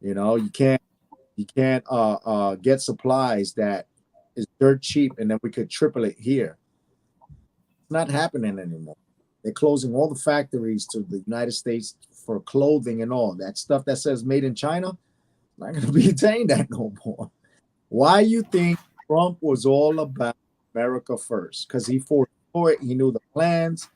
You know, you can't get supplies that is dirt cheap, and then we could triple it here. It's not happening anymore. They're closing all the factories to the United States for clothing and all that stuff that says made in China. Not going to be saying that no more. Why you think Trump was all about America first? Because he foresaw it. He knew the plans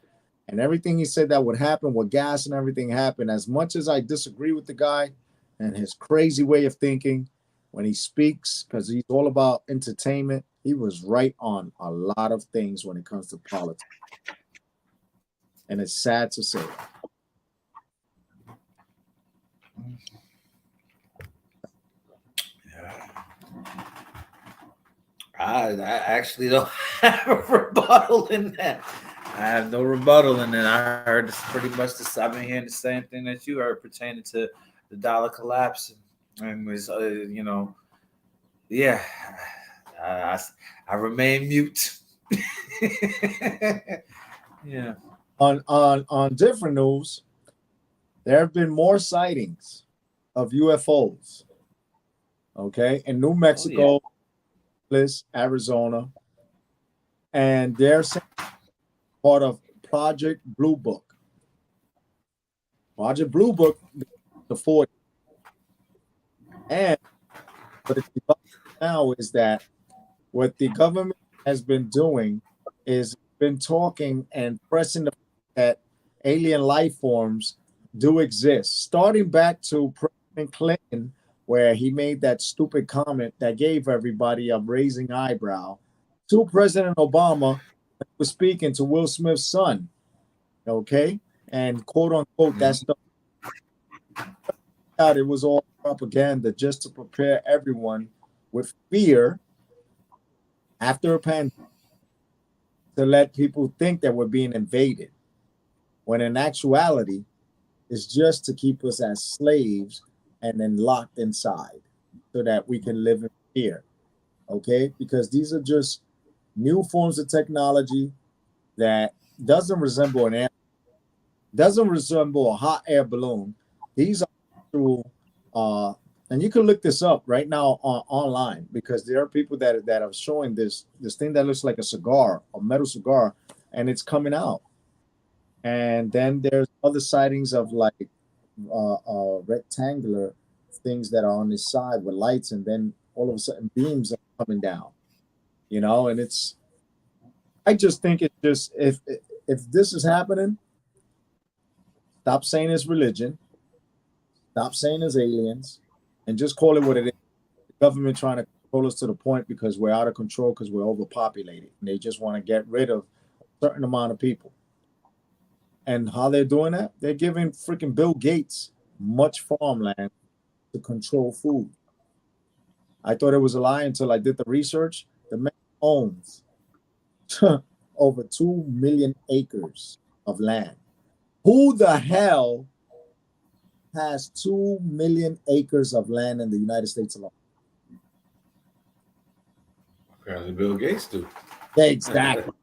and everything he said that would happen with gas and everything happened. As much as I disagree with the guy and his crazy way of thinking when he speaks, because he's all about entertainment, he was right on a lot of things when it comes to politics. And it's sad to say. I actually don't have a rebuttal in that. I have no rebuttal in that. I heard this pretty much I've been hearing the same thing that you heard pertaining to the dollar collapsing. And was, yeah, I remain mute. Yeah. On different news, there have been more sightings of UFOs. Okay, in New Mexico, Arizona, and they're part of Project Blue Book. Project Blue Book, the 40. And what it's now is that what the government has been doing is been talking and pressing the that alien life forms do exist, starting back to President Clinton, where he made that stupid comment that gave everybody a raising eyebrow, to President Obama, who was speaking to Will Smith's son, okay, and quote unquote that stuff. It was all propaganda just to prepare everyone with fear after a pandemic, to let people think that we're being invaded, when in actuality, it's just to keep us as slaves and then locked inside so that we can live in fear, okay? Because these are just new forms of technology that doesn't resemble a hot air balloon. These are actual, and you can look this up right now online, because there are people that are showing this thing that looks like a cigar, a metal cigar, and it's coming out. And then there's other sightings of like rectangular things that are on this side with lights, and then all of a sudden beams are coming down, and I just think it's just, if this is happening, stop saying it's religion, stop saying it's aliens, and just call it what it is. The government trying to control us to the point because we're out of control, because we're overpopulated, and they just want to get rid of a certain amount of people. And how they're doing that? They're giving freaking Bill Gates much farmland to control food. I thought it was a lie until I did the research. The man owns over 2 million acres of land. Who the hell has 2 million acres of land in the United States alone? Apparently Bill Gates do. Exactly.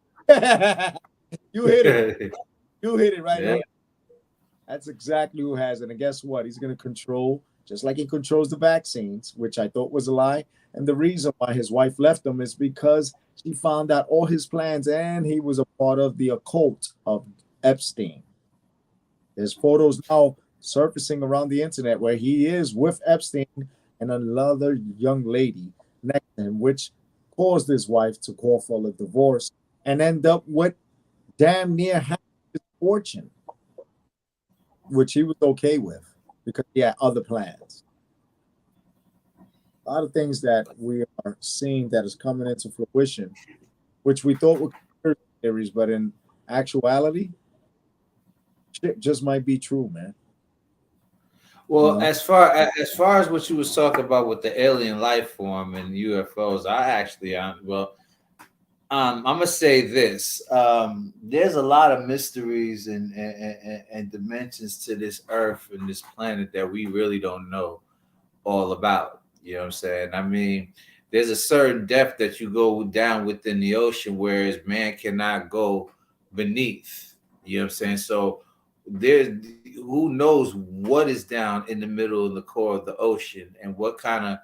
You hit it. You hit it right now. That's exactly who has it. And guess what? He's going to control, just like he controls the vaccines, which I thought was a lie. And the reason why his wife left him is because she found out all his plans, and he was a part of the occult of Epstein. There's photos now surfacing around the internet where he is with Epstein and another young lady next to him, which caused his wife to call for a divorce and end up with damn near half his fortune, which he was okay with because he had other plans. A lot of things that we are seeing that is coming into fruition, which we thought were conspiracy theories, but in actuality, shit just might be true, man. Well, as far as what you was talking about with the alien life form and UFOs, I'm gonna say this: there's a lot of mysteries and dimensions to this Earth and this planet that we really don't know all about. You know what I'm saying? I mean, there's a certain depth that you go down within the ocean, whereas man cannot go beneath. You know what I'm saying? So there's, who knows what is down in the middle of the core of the ocean and what kind of,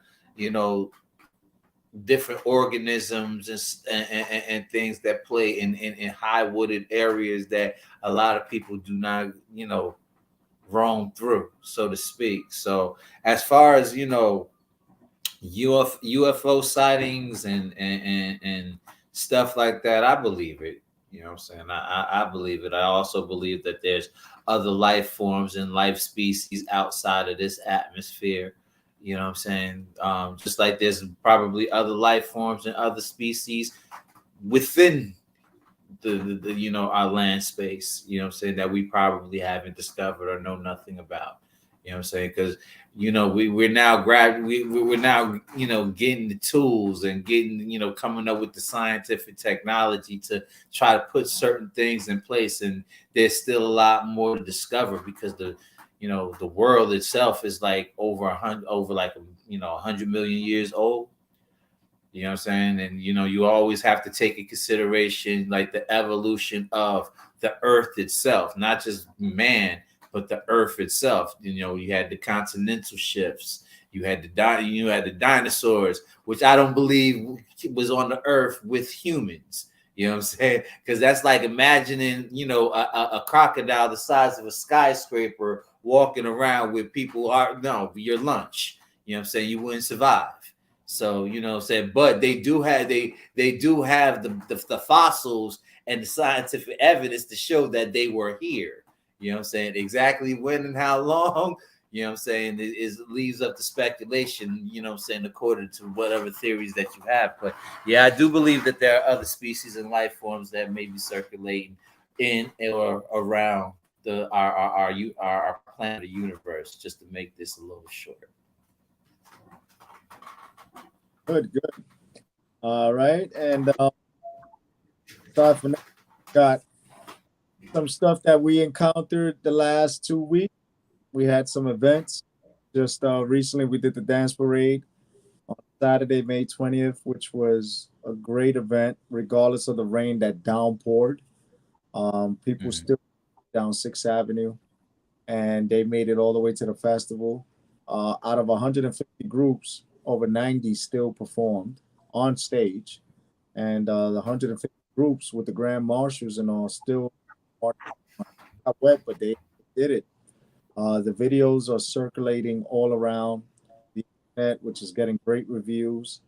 different organisms and things that play in high wooded areas that a lot of people do not, roam through, so to speak. So as far as, UFO sightings and stuff like that, I believe it. You know what I'm saying? I believe it. I also believe that there's other life forms and life species outside of this atmosphere. You know what I'm saying? Just like there's probably other life forms and other species within the our land space, what I'm saying, that we probably haven't discovered or know nothing about. You know what I'm saying? Because we're now we're now getting the tools and getting coming up with the scientific technology to try to put certain things in place, and there's still a lot more to discover because the world itself is like over 100 million years old. You know what I'm saying? And, you always have to take in consideration like the evolution of the earth itself, not just man, but the earth itself. You had the continental shifts, you had the dinosaurs, which I don't believe was on the earth with humans. You know what I'm saying? Because that's like imagining, a crocodile the size of a skyscraper walking around with people your lunch. You know what I'm saying? You wouldn't survive. So, but they do have the fossils and the scientific evidence to show that they were here. You know what I'm saying? Exactly when and how long, it leaves up to speculation, according to whatever theories that you have. But yeah, I do believe that there are other species and life forms that may be circulating in or around our planet, the universe, just to make this a little shorter. Good. All right, and aside from that, got some stuff that we encountered the last 2 weeks. We had some events. Just recently, we did the dance parade on Saturday, May 20th, which was a great event, regardless of the rain that downpoured. People still down 6th Avenue, and they made it all the way to the festival. Out of 150 groups, over 90 still performed on stage, and the 150 groups with the grand marshals and all still got wet, but they did it. The videos are circulating all around the internet, which is getting great reviews.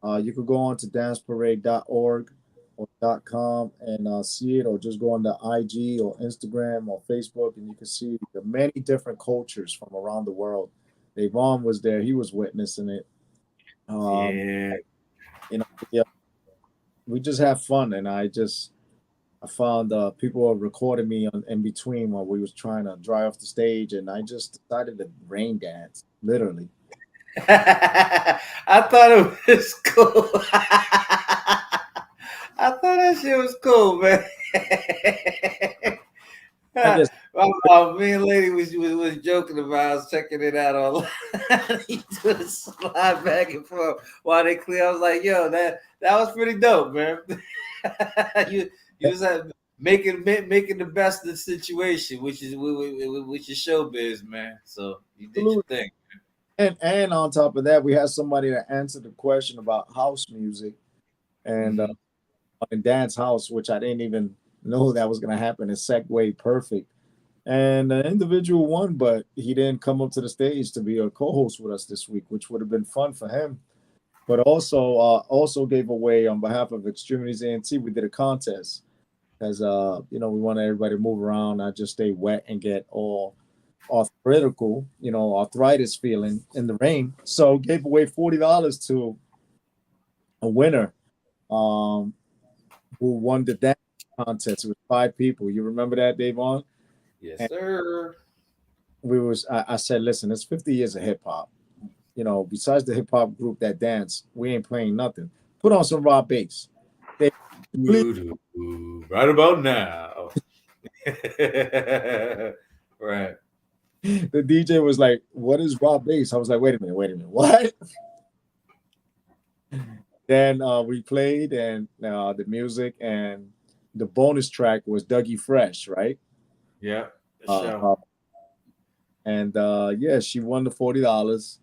You could go on to danceparade.org or .com and see it, or just go on the IG or Instagram or Facebook, and you can see the many different cultures from around the world. Davon was there; he was witnessing it. We just have fun, and I found people were recording me in between while we was trying to dry off the stage, and I just decided to rain dance, literally. I thought it was cool. I thought that shit was cool, man. Me and lady was joking about. I was checking it out online. He did slide back and forth while they clear. I was like, "Yo, that was pretty dope, man." you was making the best of the situation, which is showbiz, man. So you did your thing. And on top of that, we had somebody that answered the question about house music and dance house, which I didn't even know that was going to happen. It segued perfect. And an individual won, but he didn't come up to the stage to be a co-host with us this week, which would have been fun for him. But also gave away on behalf of X-Tremitiez A&T, we did a contest because we wanted everybody to move around, not just stay wet and get all arthritis feeling in the rain. So gave away $40 to a winner who won the dance contest with 5 people. You remember that, Davon? Yes, sir. I said, listen, it's 50 years of hip hop. Besides the hip hop group that dance, we ain't playing nothing. Put on some raw bass. Right about now. Right. The DJ was like, "What is raw bass?" I was like, wait a minute, what? Then we played and the music, and the bonus track was Dougie Fresh, right? Yeah. And she won the $40.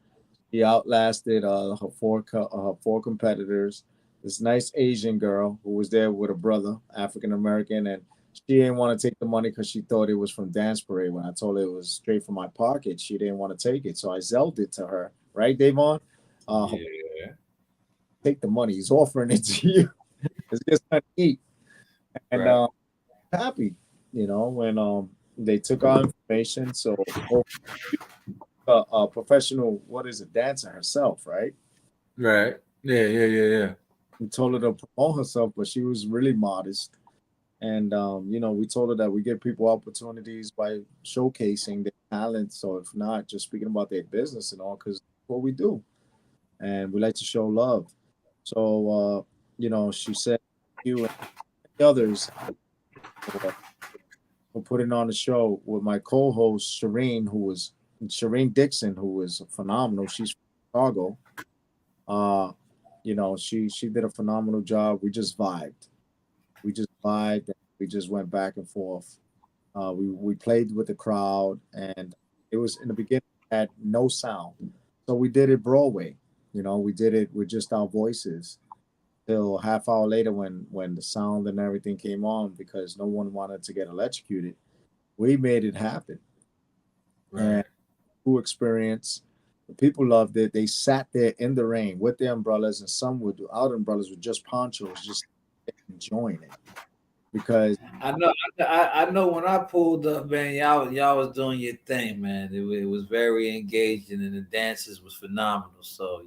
He outlasted her four competitors. This nice Asian girl who was there with a brother, African American, and she didn't want to take the money because she thought it was from Dance Parade. When I told her it was straight from my pocket, she didn't want to take it, so I zelled it to her. Right, Davon? Yeah. Take the money. He's offering it to you. It's just not eat. And Right. happy, when they took our information. So a professional, what is it, dancer herself, right? Right. Yeah. We told her to promote herself, but she was really modest. And we told her that we give people opportunities by showcasing their talent. So if not, just speaking about their business and all, because what we do, and we like to show love. So she said you and the others for putting on the show with my co-host Shireen Dixon, who was phenomenal. She's from Chicago. She did a phenomenal job. We just vibed. And we just went back and forth. We played with the crowd, and it was in the beginning had no sound, so we did it Broadway. We did it with just our voices. Till a half hour later, when the sound and everything came on, because no one wanted to get electrocuted, we made it happen. Right. And cool experience. The people loved it. They sat there in the rain with their umbrellas, and some without umbrellas with just ponchos, just enjoying it. Because I know when I pulled up, man, y'all was doing your thing, man. It was very engaging, and the dances was phenomenal. So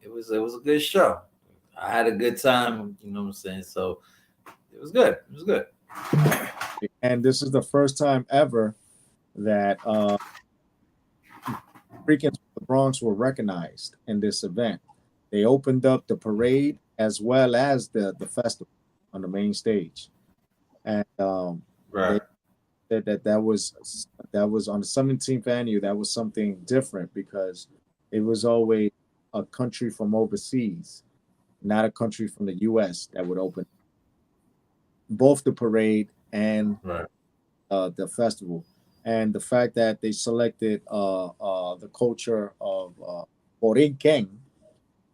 it was a good show. I had a good time. You know what I'm saying? So it was good. It was good. And this is the first time ever that Freakins from the Bronx were recognized in this event. They opened up the parade as well as the festival on the main stage, and Right. they said that was on the 17th annual. That was something different because it was always a country from overseas, not a country from the U.S. that would open both the parade and Right. The festival. And the fact that they selected the culture of Borinquen,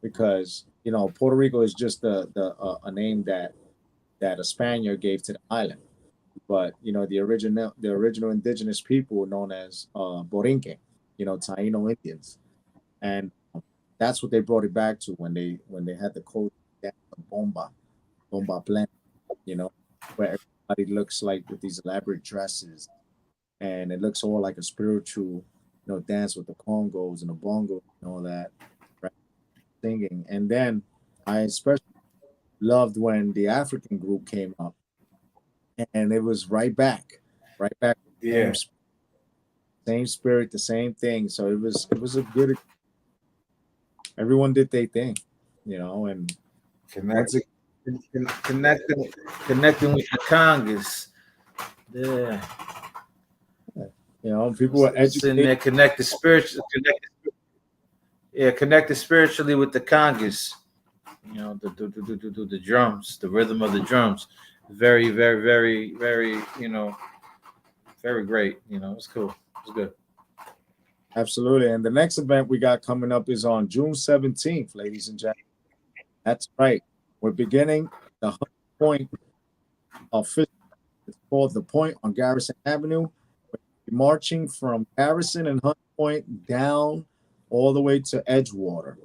because Puerto Rico is just a name that a Spaniard gave to the island, but the original indigenous people were known as Borinquen, Taino Indians, and that's what they brought it back to when they had the culture bomba plan, where everybody looks like with these elaborate dresses, and it looks all like a spiritual, dance with the congos and the bongos and all that, right? Singing. And then I especially loved when the African group came up, and it was right back. Yeah. Same spirit, the same thing. So it was a good. Everyone did their thing, and Connecting with the Congress. Yeah. People were Sitting there connected spiritually. Connected spiritually with the congas. The drums, the rhythm of the drums. Very, very, very, very, very great. It's cool. It's good. Absolutely. And the next event we got coming up is on June 17th, ladies and gentlemen. That's right. We're beginning the 100 Point official. It's called The Point on Garrison Avenue. We're marching from Garrison and 100 Point down all the way to Edgewater.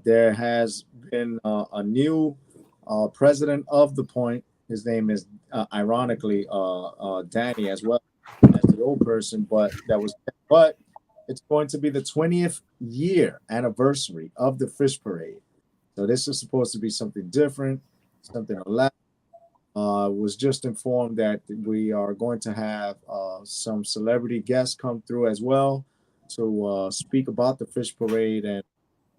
There has been a new president of The Point. His name is, ironically, Danny as well as the old person, but it's going to be the 20th year anniversary of the Fish Parade. So this is supposed to be something different, something elaborate. Was just informed that we are going to have some celebrity guests come through as well to speak about the Fish Parade and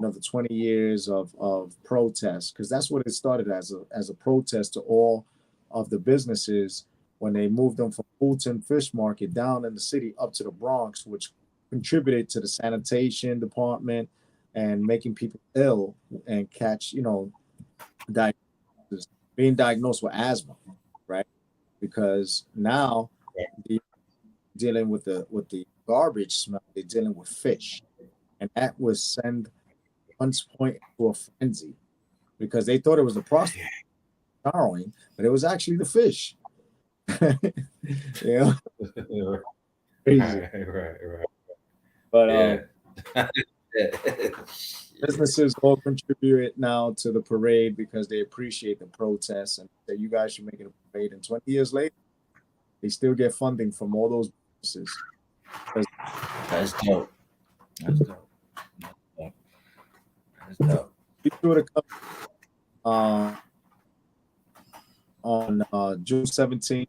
the 20 years of protest, because that's what it started as a protest to all of the businesses when they moved them from Fulton Fish Market down in the city up to the Bronx, which contributed to the sanitation department and making people ill and catch, being diagnosed with asthma, right? Because now they're dealing with the garbage smell, they're dealing with fish, and that was send Hunts Point into a frenzy because they thought it was the prostitute sorrowing, but it was actually the fish. Yeah, crazy. Right. But Yeah. businesses all contribute now to the parade because they appreciate the protests and that you guys should make it a parade. And 20 years later, they still get funding from all those businesses. That's dope. That's dope. That's dope. Be sure to come on June 17th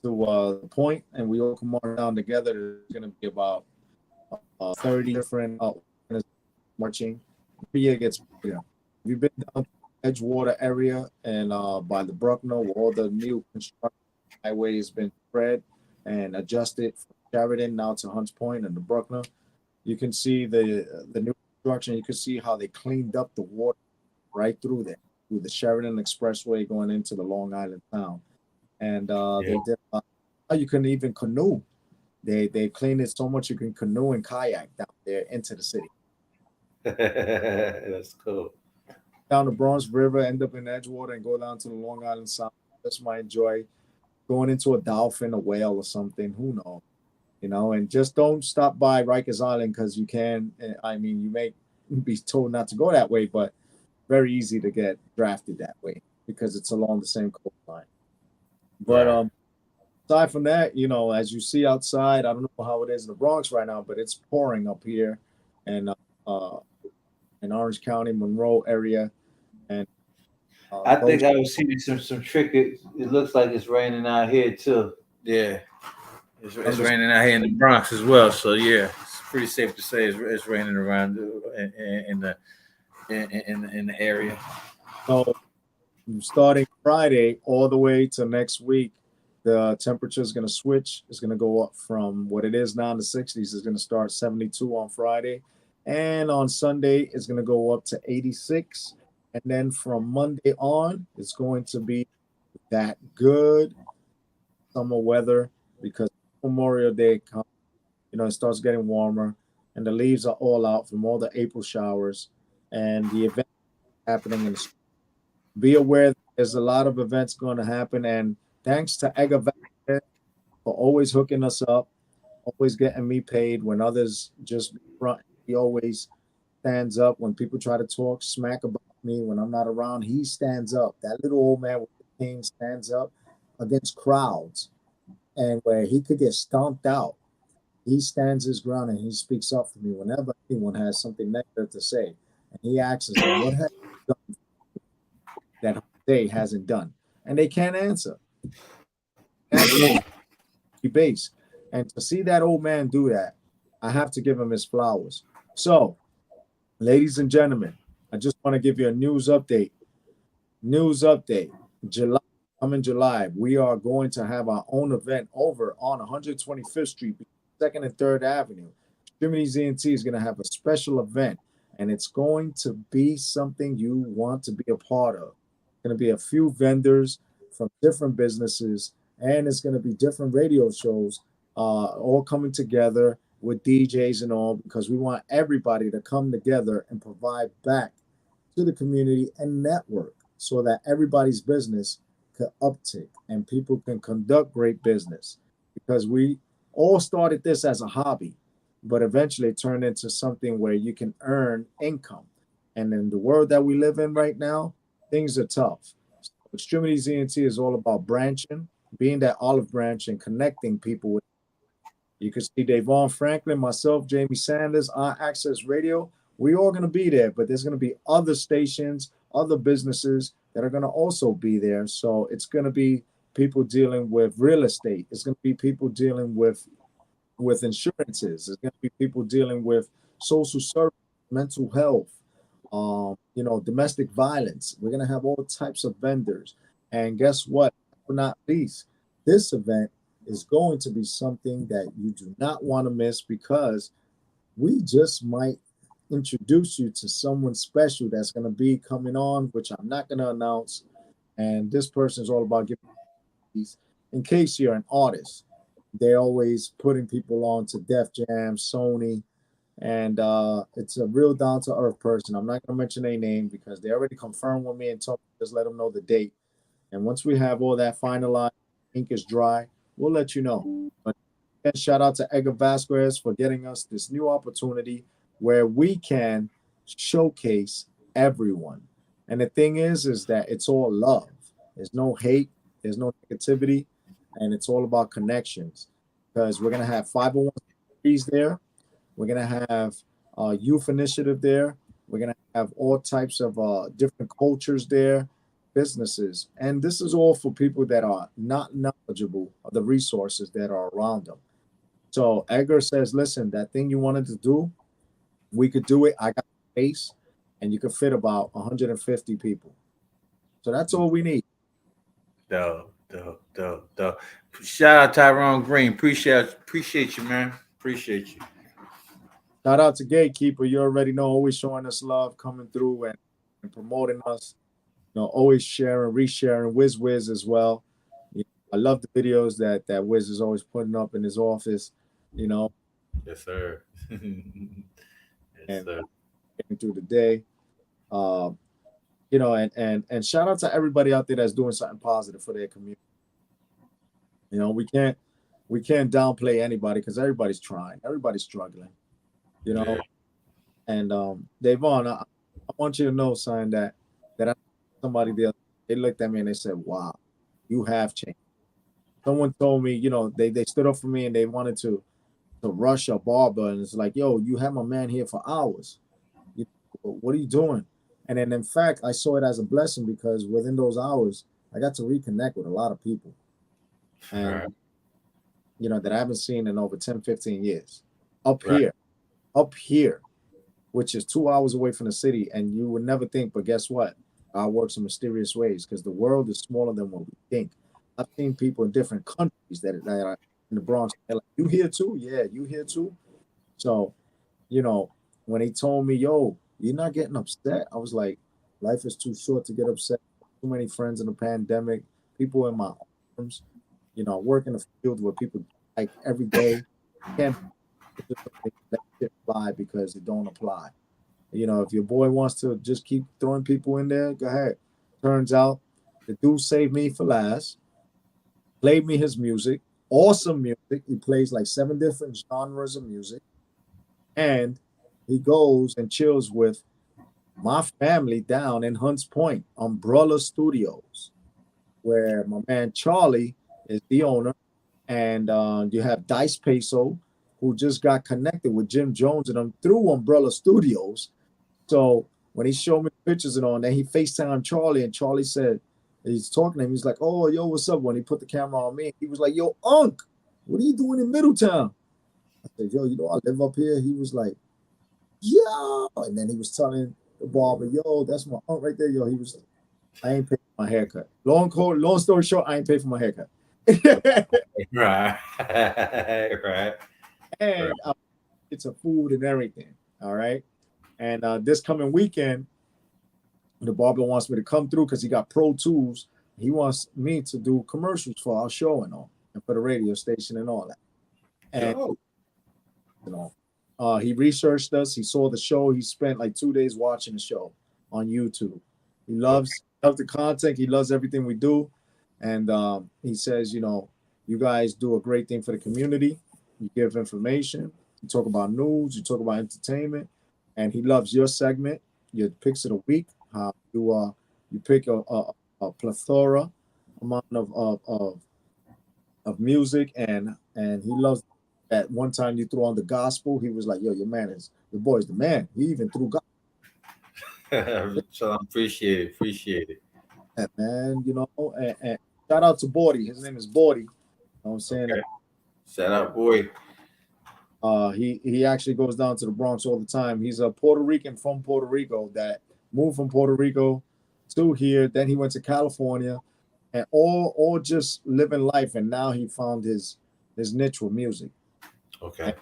to the point, and we all come on down together. There's going to be about 30 different marching. Every year gets bigger. We've been down to the Edgewater area and by the Bruckner, where all the new construction highway has been spread and adjusted from Sheridan now to Hunts Point and the Bruckner. You can see the new construction. You can see how they cleaned up the water right through there, through the Sheridan Expressway going into the Long Island town. And they did you can even canoe. They cleaned it so much you can canoe and kayak down there into the city. That's cool. Down the Bronx River, end up in Edgewater, and go down to the Long Island Sound. Just might enjoy going into a dolphin, a whale, or something. Who knows? You know, and just don't stop by Rikers Island because you can. I mean, you may be told not to go that way, but very easy to get drafted that way because it's along the same coastline. But aside from that, you know, as you see outside, I don't know how it is in the Bronx right now, but it's pouring up here, and in Orange County, Monroe area, and I think I was seeing some trick. It looks like it's raining out here too. Yeah, it's raining out here in the Bronx as well. So yeah, it's pretty safe to say it's raining around in the area. So starting Friday all the way to next week, the temperature is going to switch. It's going to go up from what it is now in the 60s. It's going to start 72 on Friday. And on Sunday, it's going to go up to 86. And then from Monday on, it's going to be that good summer weather because Memorial Day comes, you know, it starts getting warmer and the leaves are all out from all the April showers and the event happening in the spring. Be aware that there's a lot of events going to happen. And thanks to Edgar for always hooking us up, always getting me paid when others just front. He always stands up when people try to talk smack about me when I'm not around. He stands up. That little old man with the cane stands up against crowds, and where he could get stomped out, he stands his ground and he speaks up for me whenever anyone has something negative to say. And he asks us, "What have you done that Jose hasn't done?" And they can't answer. Base. And to see that old man do that, I have to give him his flowers. So, ladies and gentlemen, I just want to give you a news update. July, we are going to have our own event over on 125th Street, 2nd and 3rd Avenue. X-Tremitiez ENT is going to have a special event, and it's going to be something you want to be a part of. It's going to be a few vendors from different businesses, and it's going to be different radio shows all coming together with DJs and all, because we want everybody to come together and provide back to the community and network so that everybody's business could uptick and people can conduct great business, because we all started this as a hobby, but eventually it turned into something where you can earn income. And in the world that we live in right now, things are tough. So X-Tremitiez ENT is all about branching, being that olive branch and connecting people with. You can see Davon Franklin, myself, Jamie Sanders, our Access Radio. We're all going to be there, but there's going to be other stations, other businesses that are going to also be there. So it's going to be people dealing with real estate. It's going to be people dealing with insurances. It's going to be people dealing with social service, mental health, domestic violence. We're going to have all types of vendors. And guess what? Not least, this event is going to be something that you do not want to miss, because we just might introduce you to someone special that's going to be coming on, which I'm not going to announce. And this person is all about giving these. In case you're an artist, they're always putting people on to Def Jam, Sony, and it's a real down to earth person. I'm not gonna mention a name because they already confirmed with me and told me just let them know the date. And once we have all that finalized, ink is dry, we'll let you know. But again, shout out to Edgar Vasquez for getting us this new opportunity where we can showcase everyone. And the thing is that it's all love. There's no hate, there's no negativity, and it's all about connections. Because we're gonna have 501(c)(3)s there. We're gonna have youth initiative there. We're gonna have all types of different cultures there, businesses, and this is all for people that are not knowledgeable of the resources that are around them. So Edgar says, "Listen, that thing you wanted to do, we could do it. I got space, and you could fit about 150 people. So that's all we need." Dope. Shout out Tyrone Green. Appreciate you, man. Appreciate you. Shout out to Gatekeeper. You already know, always showing us love, coming through and promoting us. You know, always sharing, resharing. Wiz as well. You know, I love the videos that Wiz is always putting up in his office. You know. Yes, sir. Yes, sir. Getting through the day. You know, and shout out to everybody out there that's doing something positive for their community. You know, we can't downplay anybody because everybody's trying, everybody's struggling. You know, yeah. And Davon, I want you to know, son, that somebody there, they looked at me and they said, "Wow, you have changed." Someone told me, you know, they stood up for me and they wanted to rush a barber, and it's like, "Yo, you have my man here for hours. What are you doing?" And then, in fact, I saw it as a blessing because within those hours, I got to reconnect with a lot of people. And, you know, that I haven't seen in over 10, 15 years. Up here, which is 2 hours away from the city. And you would never think, but guess what? God works in mysterious ways because the world is smaller than what we think. I've seen people in different countries that are in the Bronx. They're like, "You here too?" "Yeah, you here too?" So, you know, when he told me, "Yo, you're not getting upset," I was like, life is too short to get upset. Too many friends in the pandemic, people in my arms. You know, I work in a field where people like every day can't let shit fly because it don't apply. You know, if your boy wants to just keep throwing people in there, go ahead. Turns out the dude saved me for last, played me his music, awesome music. He plays like 7 different genres of music. And he goes and chills with my family down in Hunts Point, Umbrella Studios, where my man Charlie is the owner. And you have Dice Peso, who just got connected with Jim Jones and them through Umbrella Studios. So when he showed me pictures and all, then he FaceTimed Charlie, and Charlie said, he's talking to him. He's like, "Oh, yo, what's up?" When he put the camera on me, he was like, "Yo, Unc, what are you doing in Middletown?" I said, "Yo, you know, I live up here." He was like, "Yo," and then he was telling the barber, "Yo, that's my aunt right there." Yo, he was, I ain't paid for my haircut. Long story short, I ain't paid for my haircut. Right. And it's a food and everything. All right. And this coming weekend, the barber wants me to come through because he got Pro Tools. He wants me to do commercials for our show and all, and for the radio station and all that. And you know, he researched us. He saw the show. He spent like 2 days watching the show on YouTube. He loves the content. He loves everything we do. And he says, you know, you guys do a great thing for the community. You give information. You talk about news. You talk about entertainment. And he loves your segment, your picks of the week. How you pick a plethora amount of music, and he loves. At one time you threw on the gospel. He was like, "Yo, your boy's the man." He even threw gospel. So I appreciate it. And man, you know, and shout out to Bordy. His name is Bordy. You know what I'm saying? Okay. Shout out, boy. He actually goes down to the Bronx all the time. He's a Puerto Rican from Puerto Rico that moved from Puerto Rico to here. Then he went to California, and all just living life. And now he found his niche with music. Okay. And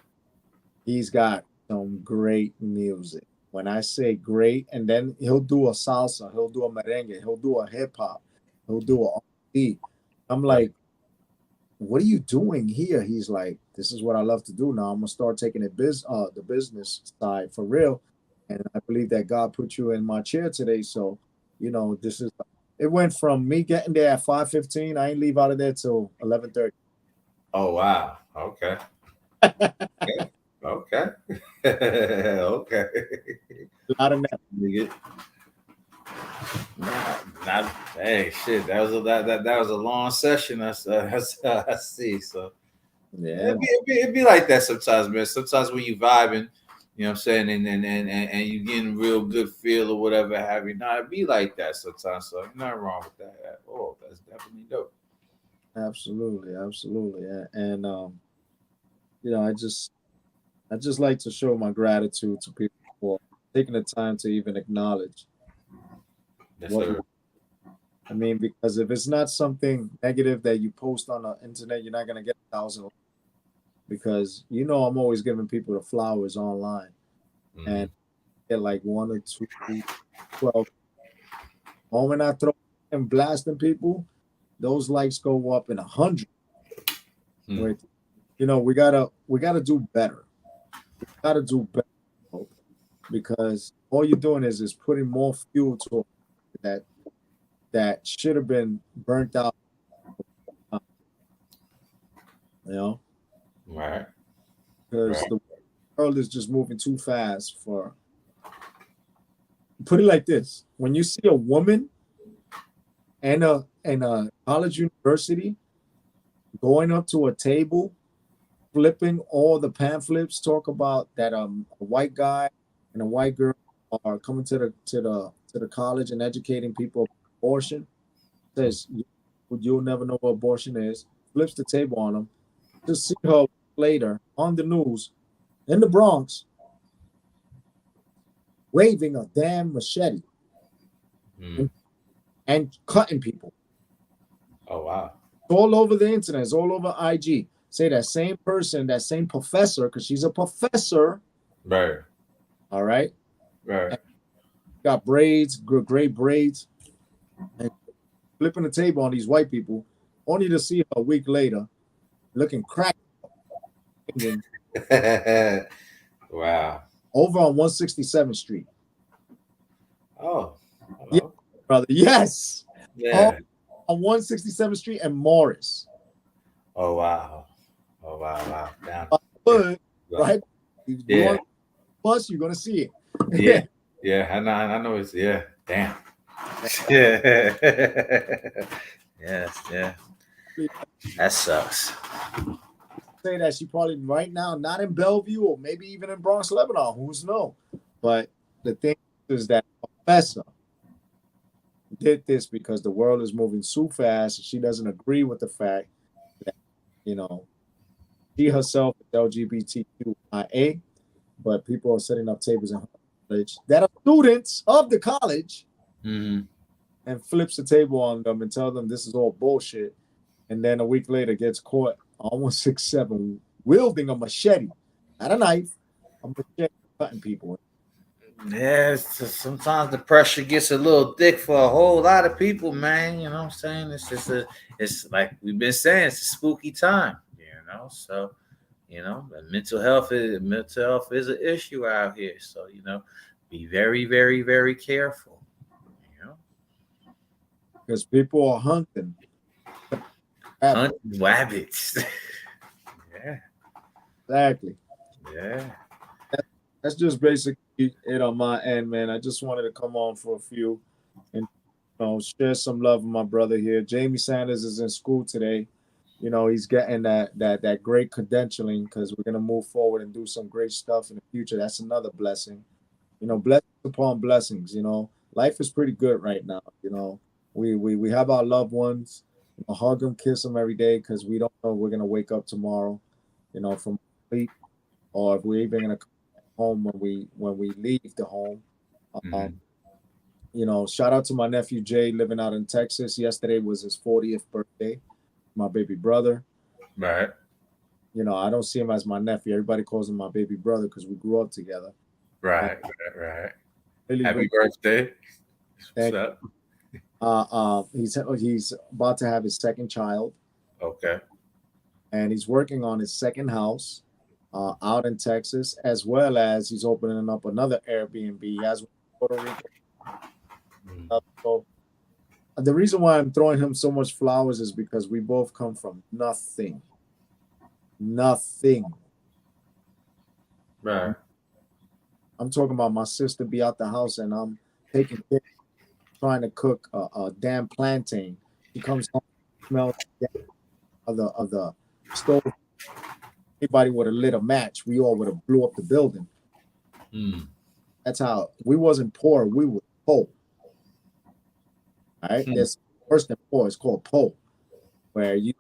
he's got some great music. When I say great, and then he'll do a salsa, he'll do a merengue, he'll do a hip hop, he'll do a R&B. I'm like, what are you doing here? He's like, this is what I love to do. Now I'm gonna start taking the business side for real. And I believe that God put you in my chair today. So, this is it went from me getting there at 5:15. I ain't leave out of there till 11:30. Oh wow. Okay. Okay. Okay. Okay. A lot of that. Not hey shit. That was a long session. I see. So Yeah. It'd be like that sometimes, man. Sometimes when you vibing, you know what I'm saying, and you getting real good feel or whatever have you. Nah, it'd be like that sometimes. So nothing wrong with that at all. That's definitely dope. Absolutely, absolutely. And I just like to show my gratitude to people for taking the time to even acknowledge Yes, what sir. I mean, because if it's not something negative that you post on the internet, you're not gonna get 1,000. Because I'm always giving people the flowers online, and get like 1 or 2, 12. Moment I throw and blasting people, those likes go up in 100. Wait, we gotta do better. We gotta do better, because all you're doing is putting more fuel to that should have been burnt out. Right. Because the world is just moving too fast for. Put it like this: when you see a woman and a college university going up to a table, flipping all the pamphlets, talk about that a white guy and a white girl are coming to the college and educating people about abortion, says you'll never know what abortion is, flips the table on them, to see her later on the news in the Bronx waving a damn machete and cutting people. Oh wow. It's all over the internet. It's all over IG. Say that same person, that same professor, because she's a professor. Right. All right. Right. Got braids, great braids, and flipping the table on these white people, only to see her a week later looking cracked. Wow. Over on 167th Street. Oh. Hello. Yeah, brother. Yes. Yeah. On 167th Street and Morris. Oh wow. Oh wow. Down. Right? Yeah. Plus, you're gonna see it. Yeah. Yeah. I know it's Damn. Yeah. Yes. Yeah. That sucks. Say that she probably right now not in Bellevue or maybe even in Bronx, Lebanon. Who's know? But the thing is that professor did this because the world is moving so fast. She doesn't agree with the fact that she herself is LGBTQIA, but people are setting up tables in her college that are students of the college, and flips the table on them and tell them this is all bullshit. And then a week later gets caught on 167 wielding a machete, not a knife, a machete, cutting people. Yeah, sometimes the pressure gets a little thick for a whole lot of people, man. You know what I'm saying? It's just it's like we've been saying, it's a spooky time, So, mental health is an issue out here. So, be very, very, very careful. Because people are hunting rabbits. Yeah. Exactly. Yeah. That's just basically it on my end, man. I just wanted to come on for a few and share some love with my brother here. Jamie Sanders is in school today. He's getting that great credentialing because we're gonna move forward and do some great stuff in the future. That's another blessing. Blessings upon blessings. Life is pretty good right now. We have our loved ones. Hug them, kiss them every day because we don't know if we're gonna wake up tomorrow, from sleep, or if we're even gonna come home when we leave the home. Shout out to my nephew Jay living out in Texas. Yesterday was his 40th birthday. My baby brother. Right. I don't see him as my nephew. Everybody calls him my baby brother because we grew up together. Right. Happy birthday. What's up? He's about to have his second child. Okay. and he's working on his second house out in Texas, as well as he's opening up another Airbnb. He has one in Puerto Rico. So the reason why I'm throwing him so much flowers is because we both come from nothing. Right. I'm talking about my sister be out the house and I'm taking care, trying to cook a damn plantain. She comes home, smells of the stove. Anybody would have lit a match, we all would have blew up the building. That's how we wasn't poor, we were poor. All right, there's worse than poor. It's called poor, where you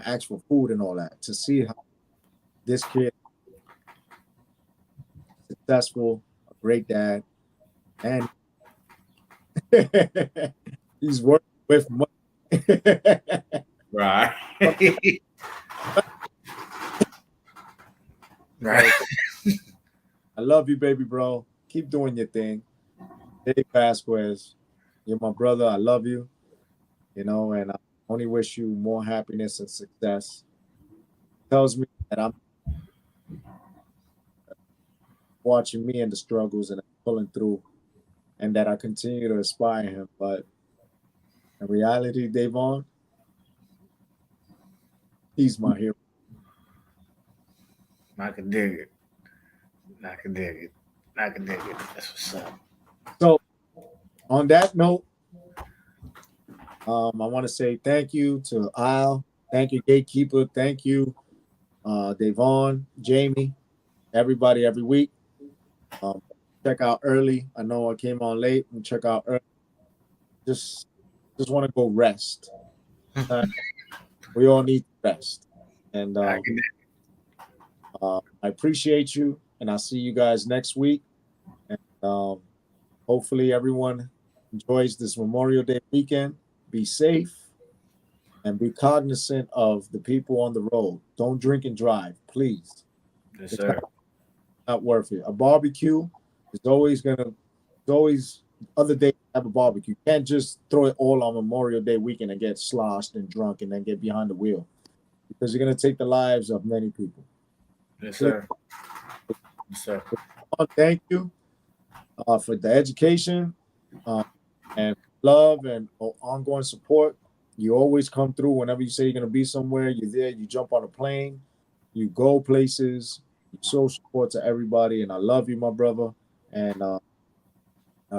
ask for food and all that. To see how this kid successful, a great dad, and he's working with money. Right. Right. I love you, baby bro. Keep doing your thing. Dave Vasquez, you're my brother. I love you. You know, and I only wish you more happiness and success. Tells me that I'm watching me and the struggles and pulling through, and that I continue to inspire him. But in reality, Davon, he's my hero. I can dig it. I can dig it. That's what's up. So, on that note, I want to say thank you to Al. Thank you, Gatekeeper. Thank you, Davon, Jamie, everybody every week. Check out early. I know I came on late. And check out early. Just want to go rest. We all need rest. And I appreciate you. And I'll see you guys next week. And hopefully everyone enjoys this Memorial Day weekend. Be safe and be cognizant of the people on the road. Don't drink and drive, please. Yes, sir. Not worth it. A barbecue is always other days have a barbecue. You can't just throw it all on Memorial Day weekend and get sloshed and drunk and then get behind the wheel, because you're going to take the lives of many people. Yes, sir. Yes, sir. Thank you for the education and love and ongoing support. You always come through whenever you say you're going to be somewhere. You're there. You jump on a plane. You go places. You show support to everybody. And I love you, my brother. And I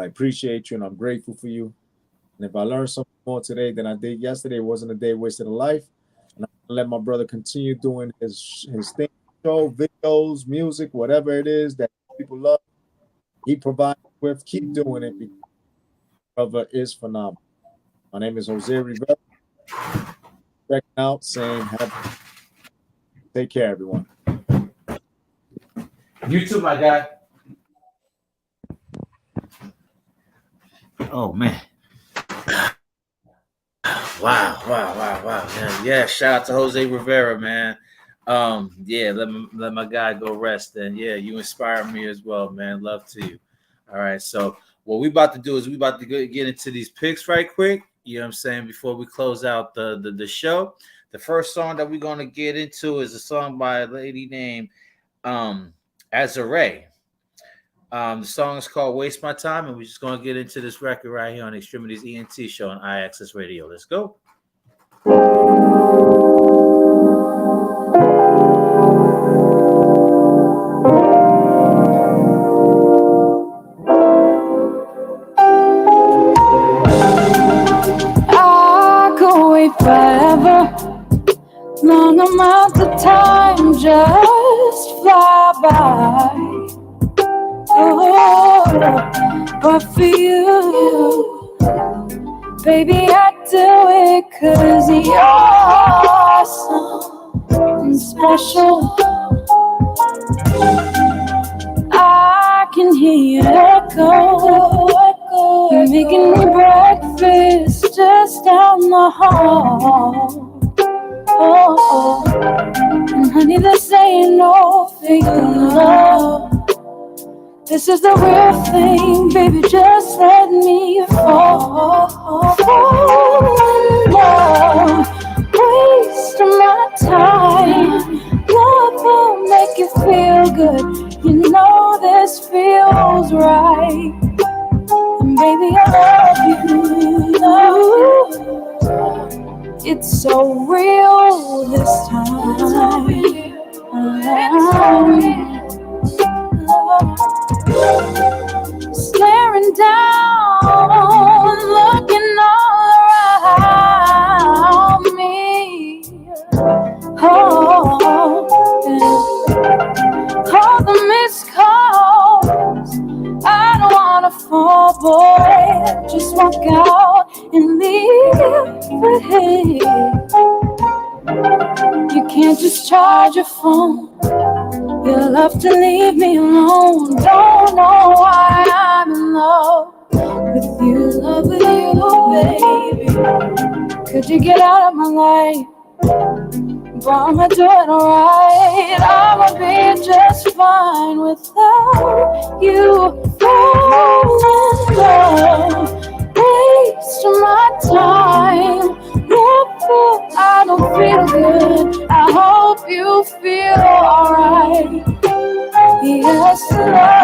appreciate you, and I'm grateful for you. And if I learned something more today than I did yesterday, it wasn't a day wasted a life. And I'm going to let my brother continue doing his thing, show, videos, music, whatever it is that people love. He provides with. Keep doing it, because brother is phenomenal. My name is Jose Rivera. Checking out, saying take care, everyone. You too, my guy. Oh man. Wow. Yeah, shout out to Jose Rivera, man. Yeah, let my guy go rest. And yeah, you inspire me as well, man. Love to you. All right, so what we about to do is we about to get into these picks right quick. You know what I'm saying? Before we close out the show. The first song that we're going to get into is a song by a lady named Azare. The song is called Waste My Time, and we're just going to get into this record right here on X-Tremitiez ENT show on iAccess Radio. Let's go. I could wait forever, long amount of time just fly by. Oh, but for you, baby, I do it 'cause you're something special. I can hear you echo, making me breakfast just down the hall. Oh, and honey, this ain't no fake love. This is the real thing, baby, just let me fall in love. Waste my time. Love will make you feel good. You know this feels right. And baby, I love you. It's so real this time. Staring down, looking all around me. Oh, yeah. All the missed calls. I don't wanna fall, boy. Just walk out and leave with. You can't just charge your phone. You love to leave me alone. Don't know why I'm in love with you, baby. Could you get out of my life? But am I doing alright? I'ma be just fine without you. Fall in love, wasting my time. I don't feel good. I hope you feel alright. Yes, I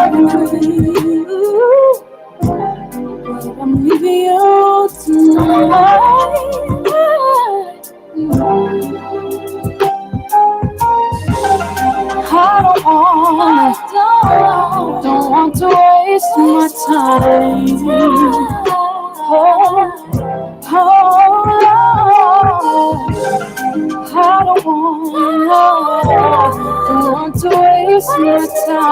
love you, but I'm leaving you tonight. I don't want to waste my time. I don't want to waste my time.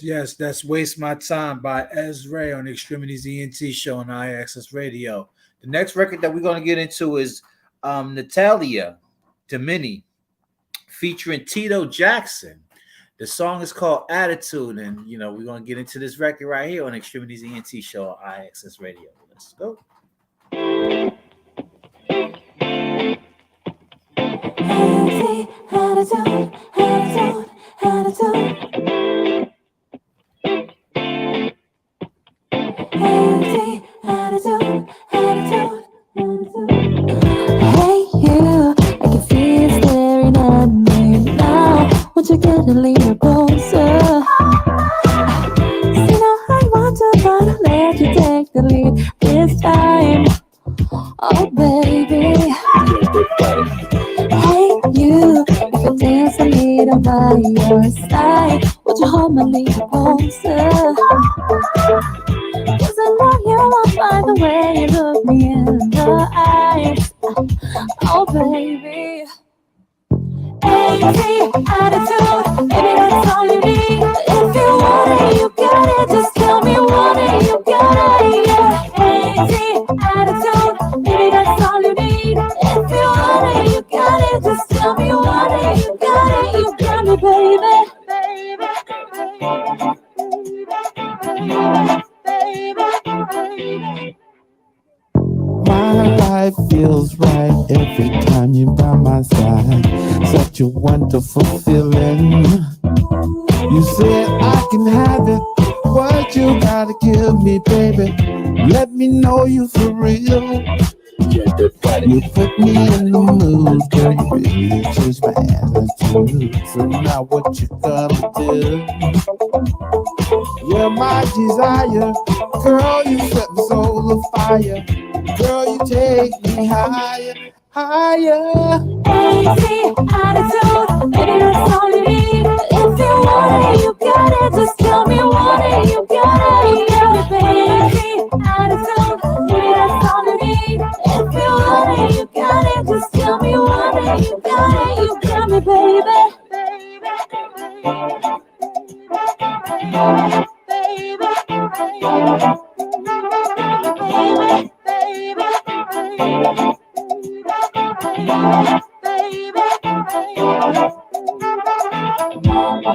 Yes. That's Waste My Time by Ezra on the Extremities ENT show on iAccess Radio. The next record that we're going to get into is Natalia Domini featuring Tito Jackson. The song is called Attitude, and we're going to get into this record right here on Extremities ENT show on iAccess Radio. Let's go. Won't you get a little closer? You know I want to, but I'll let you take the lead this time. Oh baby, hey you, if you dance a little by your side, would you hold me a little closer? Cause I know you won't find the way you look me in the eyes. Oh baby, easy attitude, baby that's all you need. If you want it, you got it. Just tell me what it, you got it. Yeah, easy attitude, baby that's all you need. If you want it, you got it. Just tell me what it, you got it. You got me, baby. My life feels right every time you're by my side. Such a wonderful feeling. You said I can have it. What you gotta give me, baby? Let me know you for real. You put me in the mood, girl. You really changed my attitude. So now what you gonna do? You're my desire, girl. You set my soul afire. Girl, you take me higher, higher. Easy attitude, baby that's all you need. If you want it, you got it. Just tell me what it, you got it. You got me, baby. Attitude, baby that's all you need. If you want it, you got it. Just tell me what it, you got it. You got me, baby.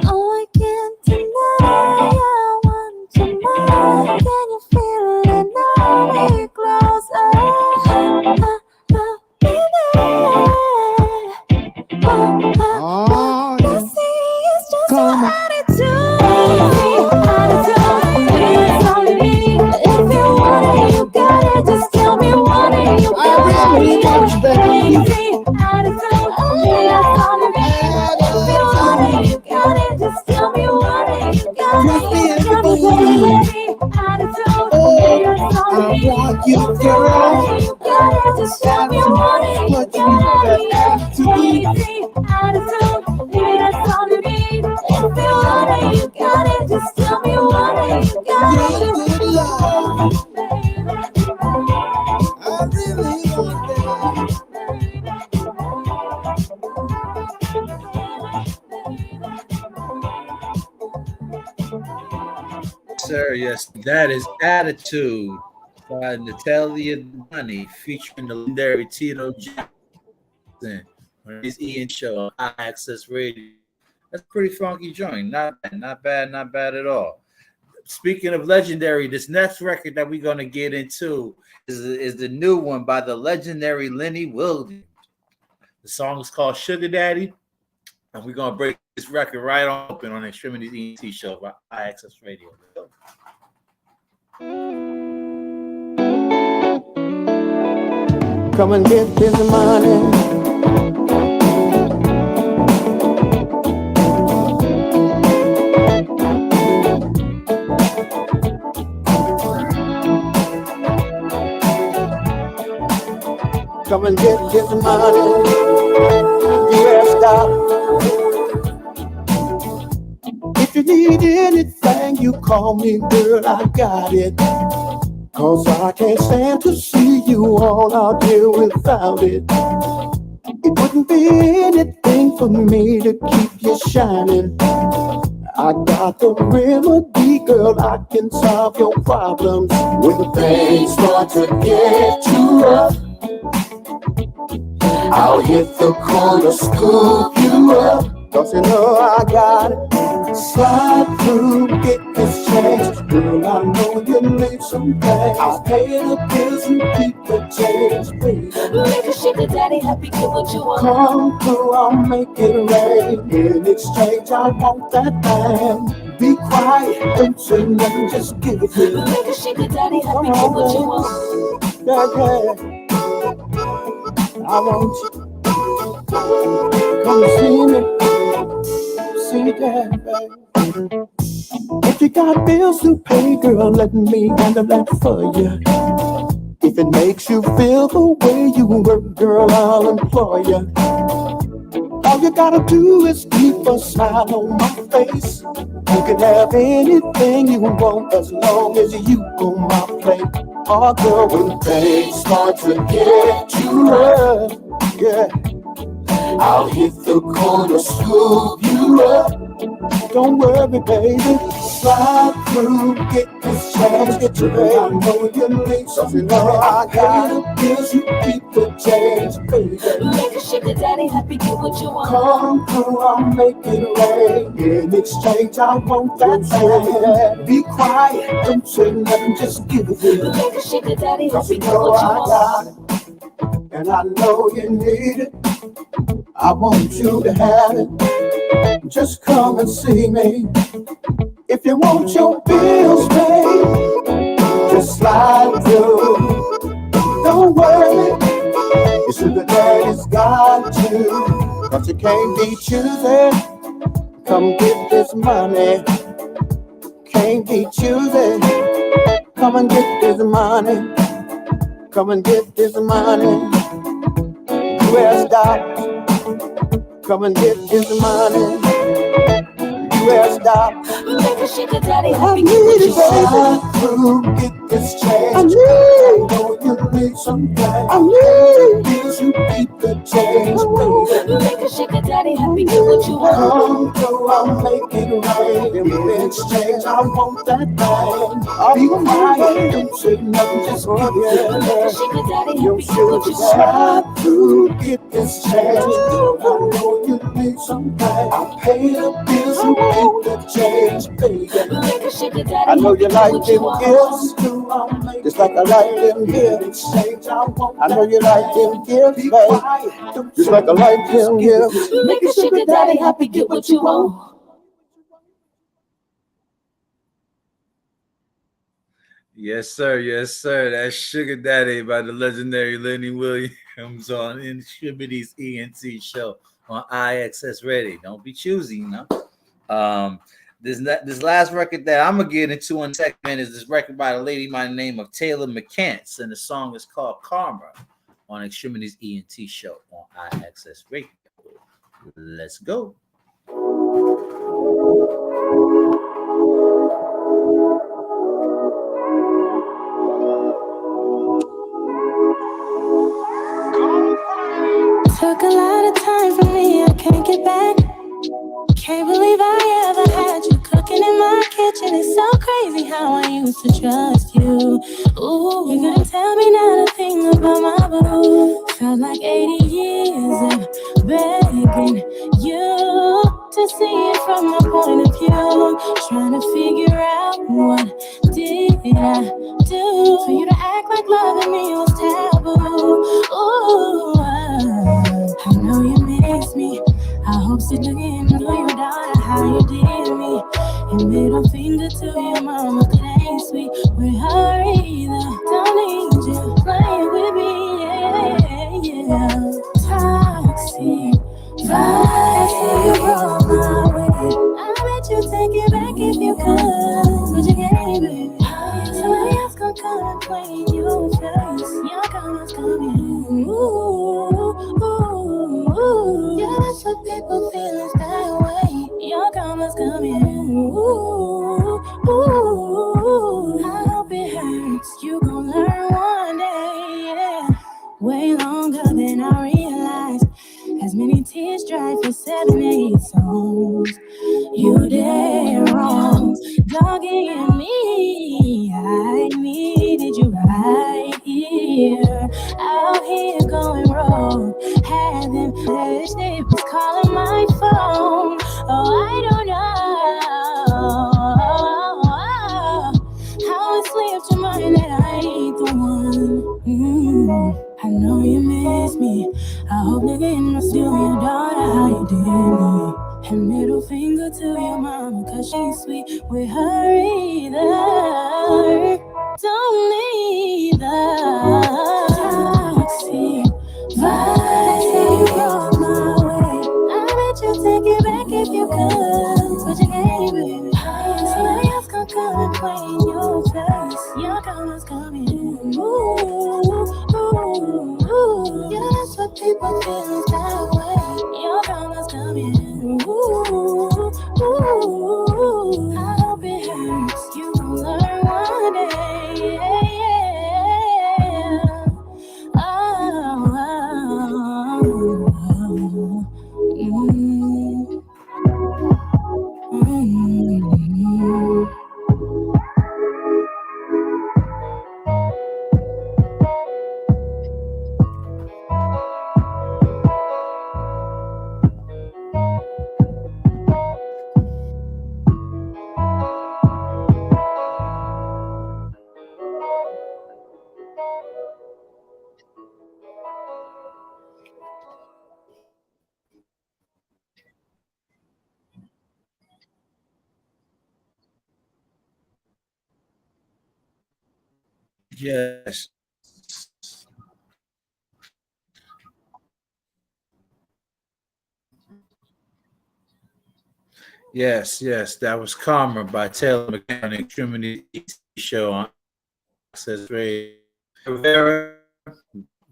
Oh, I can't deny, I want you more. Can you feel it now? We're closer. girl. You got it, just tell me what it. You got it, easy attitude. Maybe that's all you need. If you want it, you got it, just tell me what it. You got it, good love, baby. I really want that. Sir, yes, that is Attitude by Natalia Bunny featuring the legendary Tito Jackson on his Ian show on High Access Radio. That's a pretty funky joint. Not bad, not bad, not bad at all. Speaking of legendary, this next record that we're going to get into is the new one by the legendary Lenny Williams. The song is called Sugar Daddy, and we're going to break this record right on open on X-Tremitiez ENT show by High Access Radio. Come and get this money. Come and get this money. US dollar. If you need anything, you call me, girl, I got it. Cause I can't stand to see you all out here without it. It wouldn't be anything for me to keep you shining. I got the remedy, girl, I can solve your problems. When things start to get too rough, I'll hit the corner, scoop you up. Cause you know I got it. Slide through, get this change. Girl, I know you need some things. I'll pay the bills and keep the change, baby. Make a sugar daddy happy, get what you want. Come through, I'll make it rain. In exchange, I want that thing. Be quiet, don't say nothing, just give it to me. Make a sugar daddy happy, get what you want. Yeah, I want you. Come see me. See that, baby. If you got bills to pay, girl, let me handle that for you. If it makes you feel the way you work, girl, I'll employ you. All you gotta do is keep a smile on my face. You can have anything you want as long as you on my plate. Oh, girl, when things start to get too rough, yeah, I'll hit the corner, scoop you up. Don't worry, baby. Slide through, get this chance, get your way. I know you need something. I got the bills, you keep the change, baby. Make a sugar daddy happy, get what you want. Come through, I'll make it rain. In exchange, I want that thing. Be quiet, don't say nothing, just give it to me. Make a sugar daddy Cause happy, you get know what you I want. got it, and I know you need it. I want you to have it. Just come and see me. If you want your bills paid, just slide through. Don't worry, your sugar daddy's got you. Cause you can't be choosy. Come get this money. Can't be choosy. Come and get this money. Come and get this money. US dollars. Come and get this money. US dollars. Make a sugar daddy I happy, need get what it, you want. slide through, get this change. I know you need something. I need bills, you keep the change, baby. Make a sugar daddy happy, get what you want. Come through, I'll make it rain. In exchange, I want that thing. I'll be quiet, don't say nothing, just give it. Make a sugar daddy Your happy, get what sugar you want. slide through, get this change. I know you need something. I'll pay the bills, you keep the change, baby. Make a sugar daddy I know you happy, like get what you them want. gifts, just like I like them gifts. I know you like them gifts, babe, just like I like them gifts. Make a sugar daddy happy, get what you want. Yes, sir. Yes, sir. That's Sugar Daddy by the legendary Lenny Williams on X-Tremitiez ENT show on IXS Radio. Don't be choosy, you know. This last record that I'm gonna get into in a second is this record by a lady by the name of Taylor McCants, and the song is called Karma on Extremities ENT show on IXS Radio. Let's go. Took a lot of time from me, I can't get back. Can't believe I ever had you cooking in my kitchen. It's so crazy how I used to trust you. Ooh, you couldn't tell me not a thing about my boo. Felt like 80 years of begging you to see it from my point of view. Trying to figure out what did I do for you to act like loving me was taboo. Ooh, I know you miss me. I hope to again to your daughter how you did me. And middle finger to your mama, that ain't sweet. With her either, don't need you playing with me, yeah. Toxic vibes, you broke my way. I bet you take it back if you could, but you can't, baby. Somebody else gon' come and play in your face. Your comments coming, ooh. Yeah, that's what people feel is that way. Your comments coming, ooh. I hope it hurts. You gon' learn one day, yeah. Way longer than I realized. As many tears dry for 7, 8 songs. You dead wrong, dogging in me. I needed you right here, out here going wrong. Had them was calling my phone. Oh, I don't know how it slipped your mind that I ain't the one. I know you miss me. I hope they didn't steal your daughter how you did me. And middle finger to your mama, cause she's sweet with her either. Don't need the toxic vibes, you broke my way. I bet you take it back if you could, but you can't, baby. Somebody else gon' come and play in your face. Your comments coming, ooh. Yeah, that's what people feel is that way. Your comments coming, ooh. I hope it hurts. You gon' learn one day, yeah. Yes. Yes, that was Karma by Taylor McCann, Extremities show on Access Radio. RIVERA,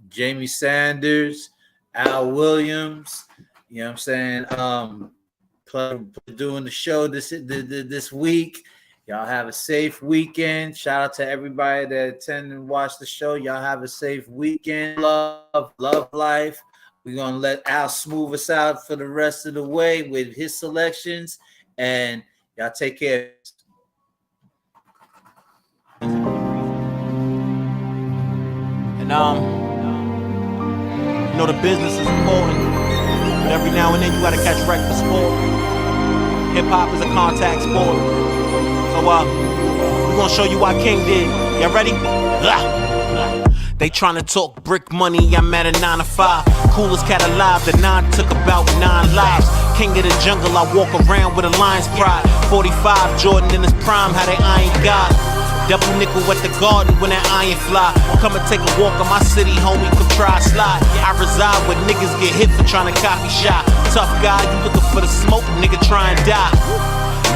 Jamie Sanders, Al Williams, you know what I'm saying? Doing the show this week. Y'all have a safe weekend. Shout out to everybody that attended and watched the show. Y'all have a safe weekend. Love life. We're going to let Al smooth us out for the rest of the way with his selections. And y'all take care. And you know the business is important, but every now and then you gotta catch wreck for sport. Hip hop is a contact sport, so we're gonna show you why King did. Y'all ready? They tryna talk brick money, I'm at a 9 to 5. Coolest cat alive, the 9 took about 9 lives. King of the jungle, I walk around with a lion's pride. 45, Jordan in his prime, how they iron God. Double nickel at the garden when that iron fly. Come and take a walk on my city, homie, come try slide. I reside where niggas get hit for trying to copy shot. Tough guy, you looking for the smoke, nigga try and die.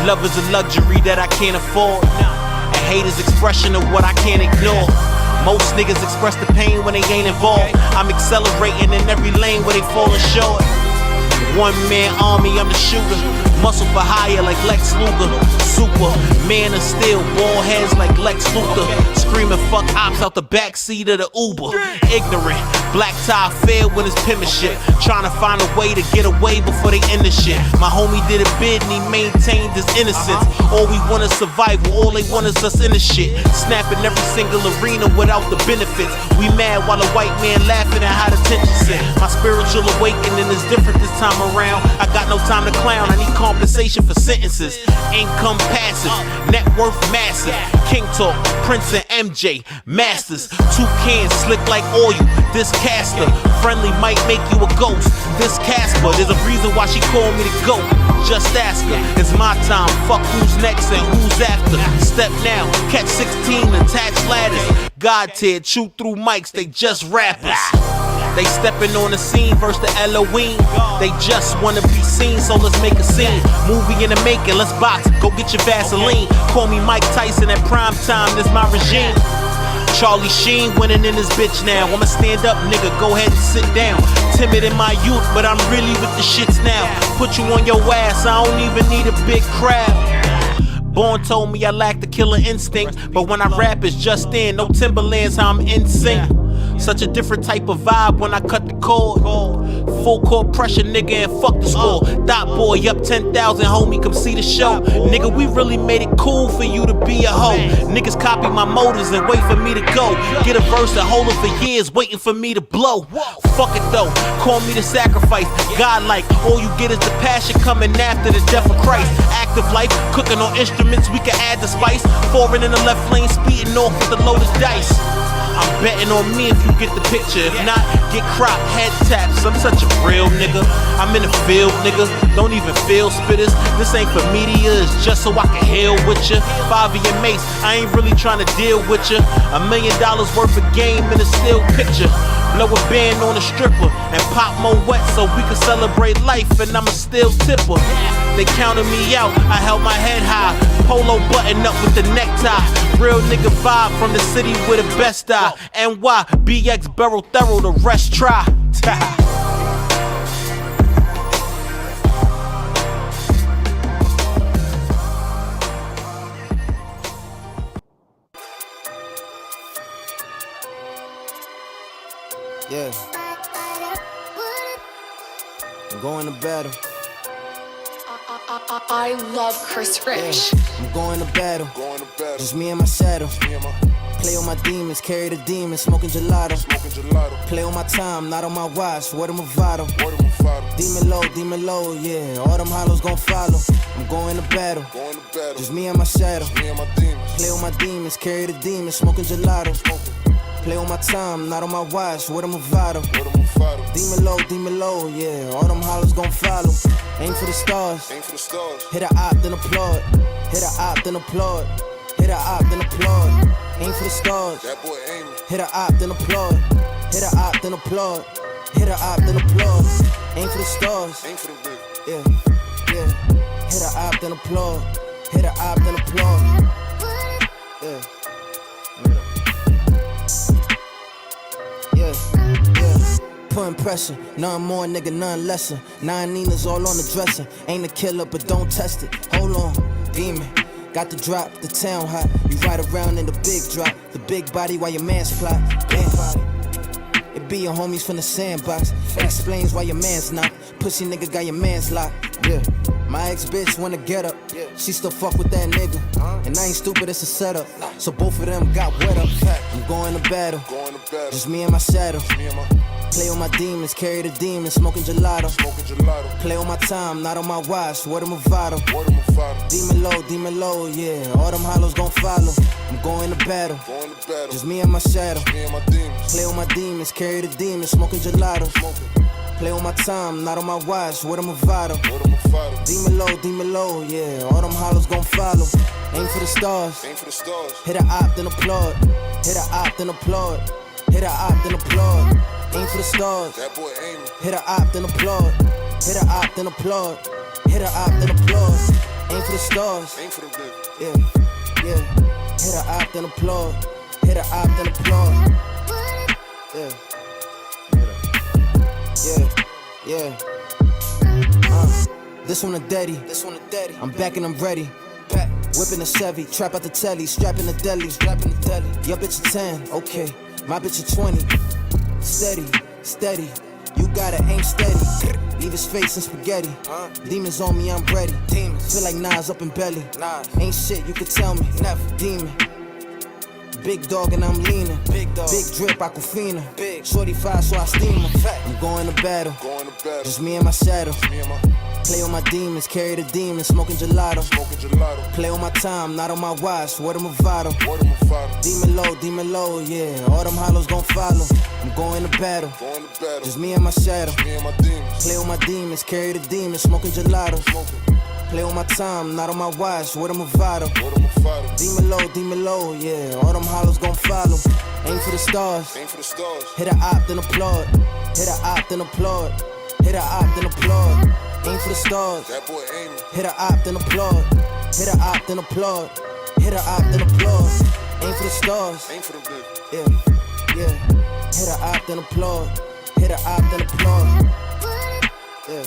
Love is a luxury that I can't afford. And hate is expression of what I can't ignore. Most niggas express the pain when they ain't involved. I'm accelerating in every lane where they falling short. One man army, I'm the shooter. Muscle for hire like Lex Luger. Super man of steel, bald heads like Lex Luthor. Screaming fuck ops out the backseat of the Uber. Ignorant, black tie fair when it's penmanship. Trying to find a way to get away before they end the shit. My homie did a bid and he maintained his innocence. All we want is survival, all they want is us in the shit. Snapping every single arena without the benefits. We mad while a white man laughing at how the tension sit. My spiritual awakening is different this time around. I got no time to clown, I need compensation for sentences. Income passive, net worth massive. King talk, Prince and MJ, masters. Two cans slick like oil, this caster. Friendly might make you a ghost, this Casper. There's a reason why she called me the GOAT. Just ask her, it's my time, fuck who's next and who's after. Step now, catch 16, attach ladders. God tier, chew through mics, they just rappers. They stepping on the scene versus the Halloween. They just wanna be seen, so let's make a scene. Movie in the making, let's box, go get your Vaseline. Call me Mike Tyson at prime time, this my regime. Charlie Sheen winning in this bitch now. I'm a stand up nigga, go ahead and sit down. Timid in my youth, but I'm really with the shits now. Put you on your ass, I don't even need a big crowd. Born told me I lack the killer instinct, but when I rap it's just in, no Timberlands, how I'm in sync. Such a different type of vibe when I cut the cord. Full court pressure, nigga, and fuck the score. Thought boy up 10,000, homie, come see the show. Nigga, we really made it cool for you to be a hoe. Niggas copy my motives and wait for me to go. Get a verse and hold it for years, waiting for me to blow. Fuck it though, call me the sacrifice. God-like, all you get is the passion coming after the death of Christ. Active life, cooking on instruments, we can add the spice. Foreign in the left lane, speeding off with the loaded dice. I'm betting on me if you get the picture. If not, get cropped, head taps. I'm such a real nigga. I'm in the field, nigga. Don't even feel spitters. This ain't for media, it's just so I can heal with ya. 5 of your mates, I ain't really trying to deal with ya. $1 million worth of game in a still picture. Blow a band on a stripper and pop more wet so we can celebrate life, and I'm a still tipper. They counted me out, I held my head high. Polo button up with the necktie. Real nigga vibe from the city with the best eye. NY, BX, Barrel Thorough, the rest try. Yeah. I'm going to battle. I love Chris Rich. Yeah. I'm going to battle. Just me and my shadow. Play on my demons, carry the demons, smoking gelato. Play on my time, not on my watch. Word of Movado. Demon low, yeah. All them hollows gon' follow. I'm going to battle. Just me and my shadow. Play on my demons, carry the demons, smoking gelato. Play on my time, not on my watch. Word of Movado. Demon low, yeah. All them hollows gon' follow. Aim for the stars. Hit a op, then applaud. Hit a op, then applaud. Hit a op, then applaud. Aim for the stars. Hit a op, then applaud. Hit a op, then applaud. Hit a op, then applaud. Aim for the stars. Yeah. Hit a op, then applaud. Hit a op, then applaud. Yeah. Putting pressure, none more, nigga, none lesser. 9 Ninas all on the dresser. Ain't a killer, but don't test it. Hold on, demon. Got the drop, the town hot. You ride around in the big drop. The big body while your man's plot. Damn. It be your homies from the sandbox. It explains why your man's not. Pussy nigga got your man's locked. Yeah. My ex-bitch wanna get up. She still fuck with that nigga. And I ain't stupid, it's a setup. So both of them got wet up. I'm going to battle. Just me and my shadow. Play on my demons, carry the demons, smoking gelato. Play on my time, not on my watch. Word of Movado. Demon low, yeah. All them hollows gon' follow. I'm going to battle. Just me and my shadow. Play on my demons, carry the demons, smoking gelato. Play on my time, not on my watch. Word of Movado. Demon low, yeah. All them hollows gon' follow. Aim for the stars. Hit a op, then applaud. Hit a op, then applaud. Hit a op, then applaud. Aim for the stars. Hit a op, then applaud. Hit a op, then applaud. Hit a op, then applaud. Aim for the stars. Yeah, yeah. Hit a op, then applaud. Hit a op, then applaud. Yeah. Yeah. This one a daddy. I'm back and I'm ready. Whipping a Chevy, trap out the telly, strapping the deli. Your bitch a 10, okay. My bitch a 20. Steady. You gotta aim steady. Leave his face in spaghetti. Demons on me, I'm ready. Feel like Nas up in belly. Ain't shit, you could tell me. Never. Demon. Big dog and I'm leaning. Big drip, Aquafina. Shorty 5, so I steam her. I'm going to battle. Just me and my shadow. Play on my demons, carry the demons, smoking gelato. Play on my time, not on my watch. Word of Movado. Demon low, yeah. All them hollows gon' follow. I'm going to battle. Just me and my shadow. Play on my demons, carry the demons, smoking gelato. Play on my time, not on my watch. Word of Movado. Demon low, yeah. All them hollows gon' follow. Aim for the stars. Hit a op, then applaud. Hit a op, then applaud. Hit a op, then applaud. Aim for the stars. Hit a op, then applaud. Hit a op, then applaud. Hit a op, then applaud. Aim for the stars. Yeah. Hit a op, then applaud. Hit a op, then applaud. Yeah.